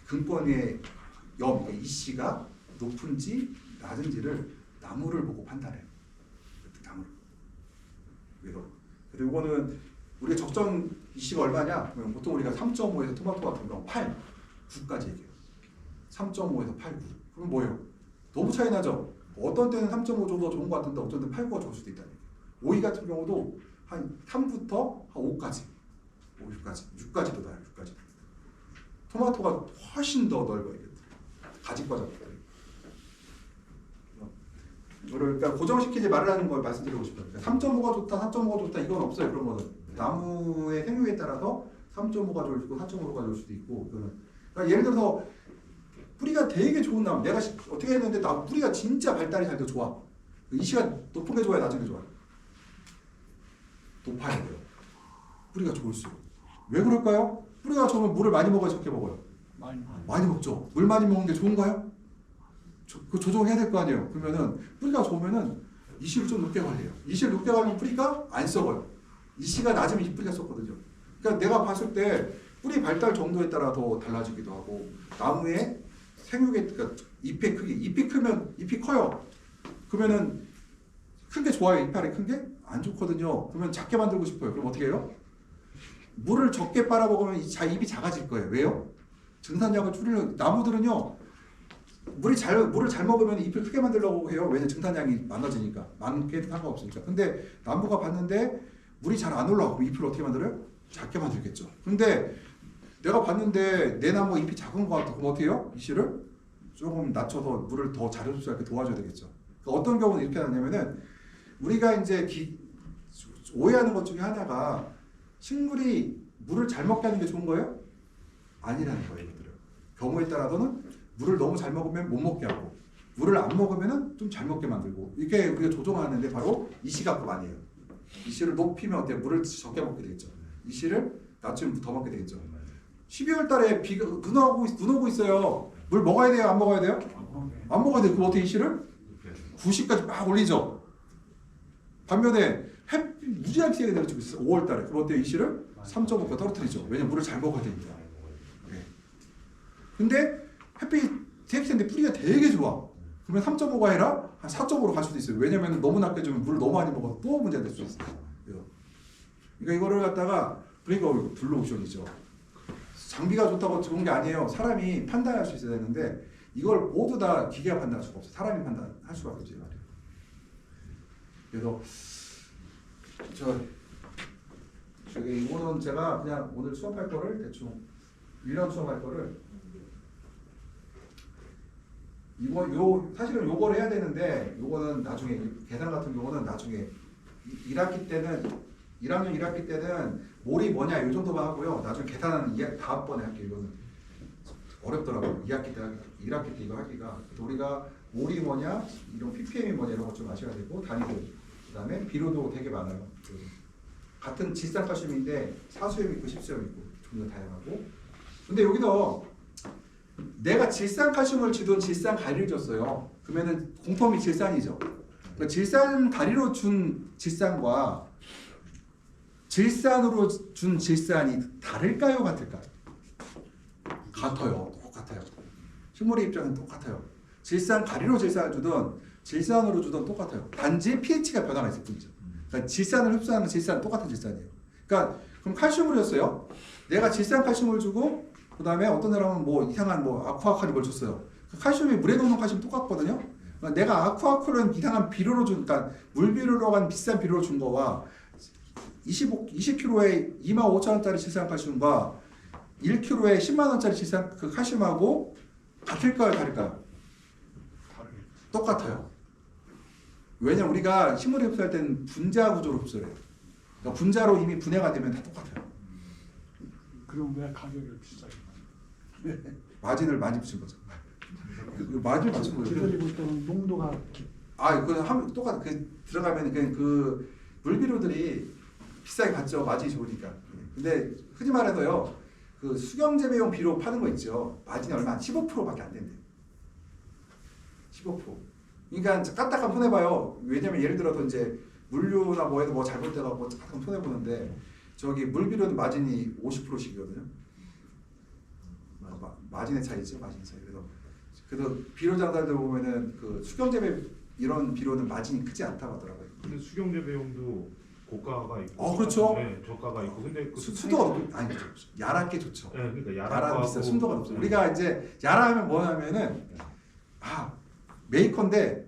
Speaker 2: 근권의 염, 이씨가 높은지 낮은지를 나무를 보고 판단해요. 나무를. 그래서 이거는 우리가 적정 이씨가 얼마냐? 그러면 보통 우리가 3.5에서 토마토 같은 경우 8, 9까지 얘기해요. 3.5에서 8, 9. 그럼 뭐예요? 너무 차이 나죠? 어떤 때는 3.5 정도 좋은 것 같은데 어떤 때는 8, 9가 좋을 수도 있다는 얘기예요. 오이 같은 경우도 한 3부터 한 5까지, 6까지도 나요. 6까지. 토마토가 훨씬 더 넓어요. 가지과자부터. 그러니까 고정시키지 말라는 걸 말씀드리고 싶어요. 3.5가 좋다, 4.5가 좋다 이건 없어요. 그런 거는 나무의 생육에 따라서 3.5가 좋을 수도 있고 4.5가 좋을 수도 있고. 그러니까 예를 들어서 뿌리가 되게 좋은 나무, 내가 어떻게 했는데 뿌리가 진짜 발달이 잘 돼 좋아. 이시가 높은 게 좋아요, 낮은 게 좋아요? 높아야 돼요. 뿌리가 좋을수록. 왜 그럴까요? 뿌리가 좋으면 물을 많이 먹어야 적게 먹어요. 많이 먹죠. 물 많이 먹는 게 좋은가요? 그 조정해야 될 거 아니에요. 그러면은 뿌리가 좋으면은 이시를 좀 높게 관리해요. 이시를 높게 관리하면 뿌리가 안 썩어요. 이시가 낮으면 이 뿌리가 썩거든요. 그러니까 내가 봤을 때 뿌리 발달 정도에 따라서 달라지기도 하고 나무의 생육의 그러니까 잎의 크기, 잎이 크면 잎이 커요. 그러면은 큰 게 좋아요. 잎알이 큰 게 안 좋거든요. 그러면 작게 만들고 싶어요. 그럼 어떻게 해요? 물을 적게 빨아먹으면 입이 작아질 거예요. 왜요? 증산량을 줄이려고. 나무들은요 물을 잘 먹으면 잎을 크게 만들려고 해요. 왜냐 증산량이 많아지니까. 많게 상관없으니까. 근데 나무가 봤는데 물이 잘 안 올라가고 잎을 어떻게 만들어요? 작게 만들겠죠. 근데 내가 봤는데 내 나무 잎이 작은 것 같아. 그럼 어떻게 해요? 이 씨를 조금 낮춰서 물을 더 잘 흡수하게 도와줘야 되겠죠. 그러니까 어떤 경우는 이렇게 하냐면은 우리가 이제 오해하는 것 중에 하나가 식물이 물을 잘 먹게 하는 게 좋은 거예요? 아니라는 거예요. 이것들은. 경우에 따라서는 물을 너무 잘 먹으면 못 먹게 하고 물을 안 먹으면 좀 잘 먹게 만들고 이게 우리가 조종하는데 바로 이 시각법 아니에요. 이 씨를 높이면 어때요? 물을 적게 먹게 되겠죠. 이 씨를 낮추면 더 먹게 되겠죠. 12월 달에 비가 눈 오고 있어요. 물 먹어야 돼요? 안 먹어야 돼요? 안 먹어야 돼요. 그럼 어떻게 이 씨를 90까지 막 올리죠. 반면에 햇빛 무지하게 세게 내려주고 있어요. 5월 달에. 그럼 어때요? 이 씨를 3.5가 떨어뜨리죠. 왜냐면 물을 잘 먹어야 되니까. 네. 근데 햇빛이 되게 센데 뿌리가 되게 좋아. 그러면 3.5가 아니라 한 4.5로 갈 수도 있어요. 왜냐면 너무 낮게 주면 물을 너무 많이 먹어서 또 문제가 될 수 있어요. 그러니까 이거를 갖다가 그러니까 블루오션이죠. 장비가 좋다고 좋은 게 아니에요. 사람이 판단할 수 있어야 되는데 이걸 모두 다 기계가 판단할 수가 없어요. 사람이 판단할 수가 없지 말이에요. 그래서 저기 이거는 제가 그냥 오늘 수업할 거를 대충 1년 수업할 거를 사실은 요걸 해야 되는데 요거는 나중에 계산 같은 경우는 나중에 1학기 때는 1학년 1학기 때는 몰이 뭐냐 요 정도만 하고요. 나중에 계산은 다음번에 할게요. 이거는 어렵더라고요. 1학기 때 이거 하기가. 우리가 몰이 뭐냐 이런 ppm이 뭐냐 이런 것 좀 아셔야 되고 단위도 그다음에 비료도 되게 많아요. 같은 질산칼슘인데 사수염 있고 십수염 있고 좀 더 다양하고. 근데 여기서 내가 질산칼슘을 주든 질산가리를 줬어요. 그러면은 공통이 질산이죠. 그러니까 질산가리로 준 질산과 질산으로 준 질산이 다를까요? 같을까요? 같아요. 똑같아요. 식물의 입장은 똑같아요. 질산가리로 질산을 주든 질산으로 주든 똑같아요. 단지 pH가 변화가 있을 뿐이죠. 그러니까 질산을 흡수하는 질산은 똑같은 질산이에요. 그러니까 그럼 칼슘을 줬어요. 내가 질산칼슘을 주고 그 다음에 어떤 사람은 뭐 이상한 뭐 아쿠아칼을 걸 줬어요. 칼슘이 물에 녹는 칼슘 똑같거든요. 그러니까 내가 아쿠아칼은 이상한 비료로 준, 그러니까 물비료로 간 비싼 비료로 준 거와 20kg에 25,000원짜리 질산칼슘과 1kg에 10만원짜리 질산 그 칼슘하고 같을까요? 다를까요? 똑같아요. 왜냐면 우리가 식물을 흡수할 때는 분자 구조로 흡수를 해요. 그러니까 분자로 이미 분해가 되면 다 똑같아요.
Speaker 4: 그럼 왜 가격이 비싸게?
Speaker 2: 마진을 많이 붙인 거죠. 마진을 붙인 거예요.
Speaker 4: 기다리고 볼 때는 농도가
Speaker 2: 그건 똑같아. 들어가면 그 물비료들이 비싸게 받죠. 마진이 좋으니까. 근데 흔히 말해서요. 그 수경재배용 비료 파는 거 있죠. 마진이 얼마 안 15%밖에 안 된대요. 15%. 그러니까 까딱하면 손해봐요. 왜냐면 예를 들어서 이제 물류나 뭐에도 뭐 잘못돼갖고 까딱하면 손해보는데 저기 물비료는 마진이 50%씩이거든요. 마진의 차이죠. 마진의 차이. 그래서 비료 장사들 보면은 그 수경재배 이런 비료는 마진이 크지 않다고 하더라고요.
Speaker 3: 근데 수경재배용도 고가가 있고,
Speaker 2: 그렇죠.
Speaker 3: 네, 저가가 있고, 근데 그
Speaker 2: 수도가 아니 야랗게 좋죠.
Speaker 3: 네, 그러니까
Speaker 2: 야라 비싸,
Speaker 3: 야라하고
Speaker 2: 순도가 높죠. 우리가 이제 야라하면 뭐냐면은 메이커인데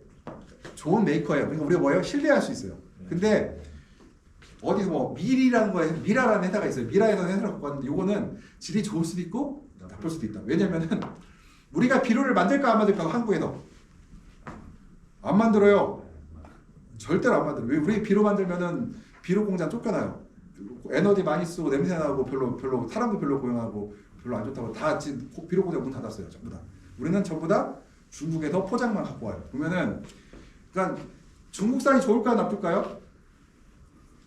Speaker 2: 좋은 메이커예요. 그러니까 우리가 뭐예요? 신뢰할 수 있어요. 근데 어디서 뭐 밀이라는 거에 미라라는 회사가 있어요. 미라에서 회사를 갖고 왔는데 이거는 질이 좋을 수도 있고 나쁠 수도 있다. 왜냐면은 우리가 비료를 만들까 안 만들까 한국에서 안 만들어요. 절대로 안 만들어요. 왜 우리 비료 만들면은 비료 공장 쫓겨나요. 에너지 많이 쓰고 냄새 나고 별로 사람도 별로 고용하고 별로 안 좋다고 다 지금 비료 공장 문 닫았어요. 전부 다. 우리는 전부 다 중국에서 포장만 갖고 와요. 그러면은 그러니까 중국산이 좋을까요, 나쁠까요?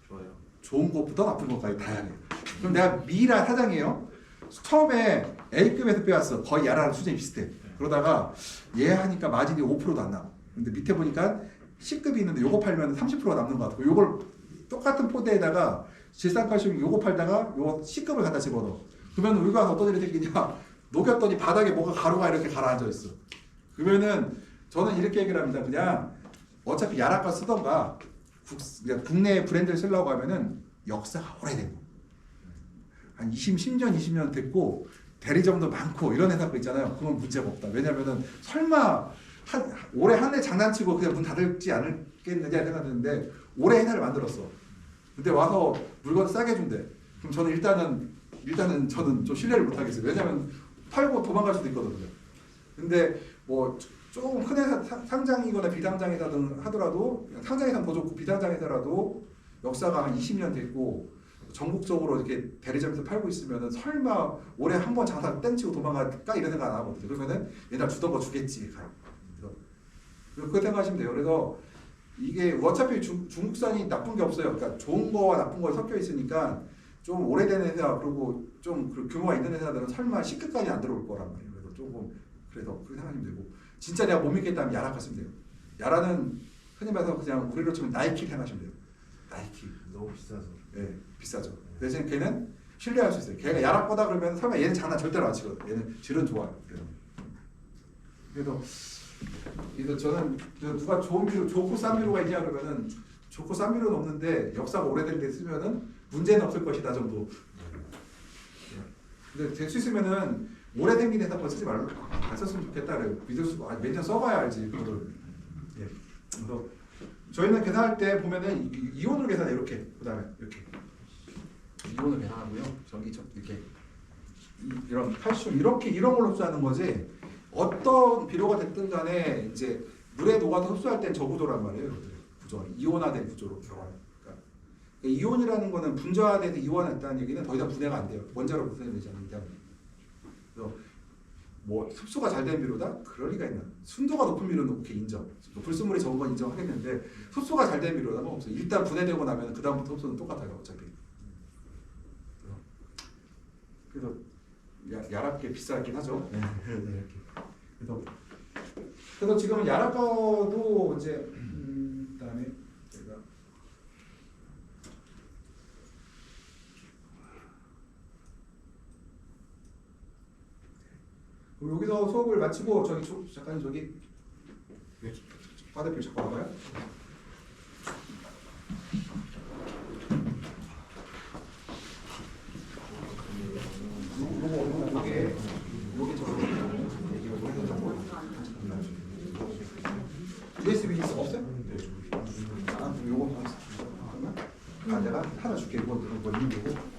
Speaker 3: 좋아요.
Speaker 2: 좋은 것부터 나쁜 것까지 다양해요. 그럼 내가 미라 사장이에요. 처음에 A급에서 빼왔어. 거의 야라랑 수준이 비슷해. 그러다가 얘 하니까 마진이 5%도 안 나와. 근데 밑에 보니까 C급이 있는데 요거 팔면 30%가 남는 것 같고 요걸 똑같은 포대에다가 질산칼슘 요거 팔다가 요거 C급을 갖다 집어넣어. 그러면 우리가 어떤 일이 생기냐. 녹였더니 바닥에 뭐가 가루가 이렇게 가라앉아 있어. 그러면은 저는 이렇게 얘기를 합니다. 그냥 어차피 야라가 쓰던가 국내 브랜드를 쓰려고 하면은 역사가 오래된 거. 한 10년, 20년 됐고 대리점도 많고 이런 회사가 있잖아요. 그건 문제가 없다. 왜냐면은 설마 올해 한 해 장난치고 그냥 문 닫을지 않을겠느냐 생각했는데 올해 회사를 만들었어. 근데 와서 물건 싸게 준대. 그럼 저는 일단은 저는 좀 신뢰를 못 하겠어요. 왜냐면 팔고 도망갈 수도 있거든요. 근데 뭐 조금 큰 회사 상장이거나 비상장이라든 하더라도 상장회사는 더 좋고 비상장회사라도 역사가 한 20년 됐고 전국적으로 이렇게 대리점에서 팔고 있으면은 설마 올해 한 번 장사 땡치고 도망갈까 이런 생각 안 하거든요. 그러면은 얘들 주던 거 주겠지. 그렇게 생각하시면 돼요. 그래서 이게 어차피 중국산이 나쁜 게 없어요. 그러니까 좋은 거와 나쁜 거 섞여 있으니까 좀 오래된 회사 그리고 좀 규모가 있는 회사들은 설마 C급까지 안 들어올 거란 말이에요. 그래서 조금 그래서 그렇게 생각하시면 되고 진짜 내가 못 믿겠다면 야라 갔으면 돼요. 야라는 흔히 말해서 그냥 우리로 치면 나이키 생각하시면 돼요. 나이키
Speaker 1: 너무 비싸서.
Speaker 2: 네, 비싸죠. 대신 걔는 신뢰할 수 있어요. 걔가 야라 거다 그러면 설마 얘는 장난 절대로 안 치거든. 얘는 질은 좋아요. 그래서 저는 누가 좋고 싼 비료가 있냐 그러면은 좋고 싼 비료는 없는데 역사가 오래된 데 쓰면은 문제는 없을 것이다 정도. 근데 될 수 있으면은 오래 생긴 회사 거 쓰지 말고 안 썼으면 좋겠다 그래요. 믿을 수 몇 년 써봐야 알지 그거를. 예. 그래서 저희는 계산할 때 보면은 이온으로 계산해 이렇게 그다음에 이렇게 이온을 계산하고요. 이렇게 이런 칼슘 이런 걸로 흡수하는 거지. 어떤 비료가 됐든 간에 이제 물에 녹아서 흡수할 땐 저구도란 말이에요. 구조 이온화된 구조로 들어가요. 그러니까 이온이라는 거는 분자화돼서 이온화됐다는 얘기는 더 이상 분해가 안 돼요. 원자로 분해되지 않기 때문에. 그래서 뭐 흡수가 잘 된 비료다? 그럴 리가 있나? 순도가 높은 비료는 오케이 인정. 불순물이 적은 건 인정하겠는데 흡수가 잘 된 비료는 없어요. 일단 분해되고 나면 그 다음부터 흡수는 똑같아요. 어차피. 그래서 야랍게 비싸긴 하죠. 네. 그래서 지금 야랍거도 이제 그다음에 제가 여기서 수업을 마치고 잠깐 저기 과대표 잠깐 와봐요. 요게 USB 있어 없어요? 네. 아, 요거 잠깐만. 내가 하나 줄게. 이거 있는 거고.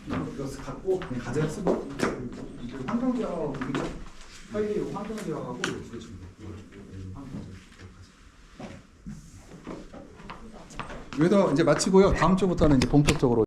Speaker 2: 이거 갖고 그냥 가져다 쓰고 환경제하고 파일이 환경제하고 두개 주면 여기서 이제 마치고요. 다음 주부터는 이제 본격적으로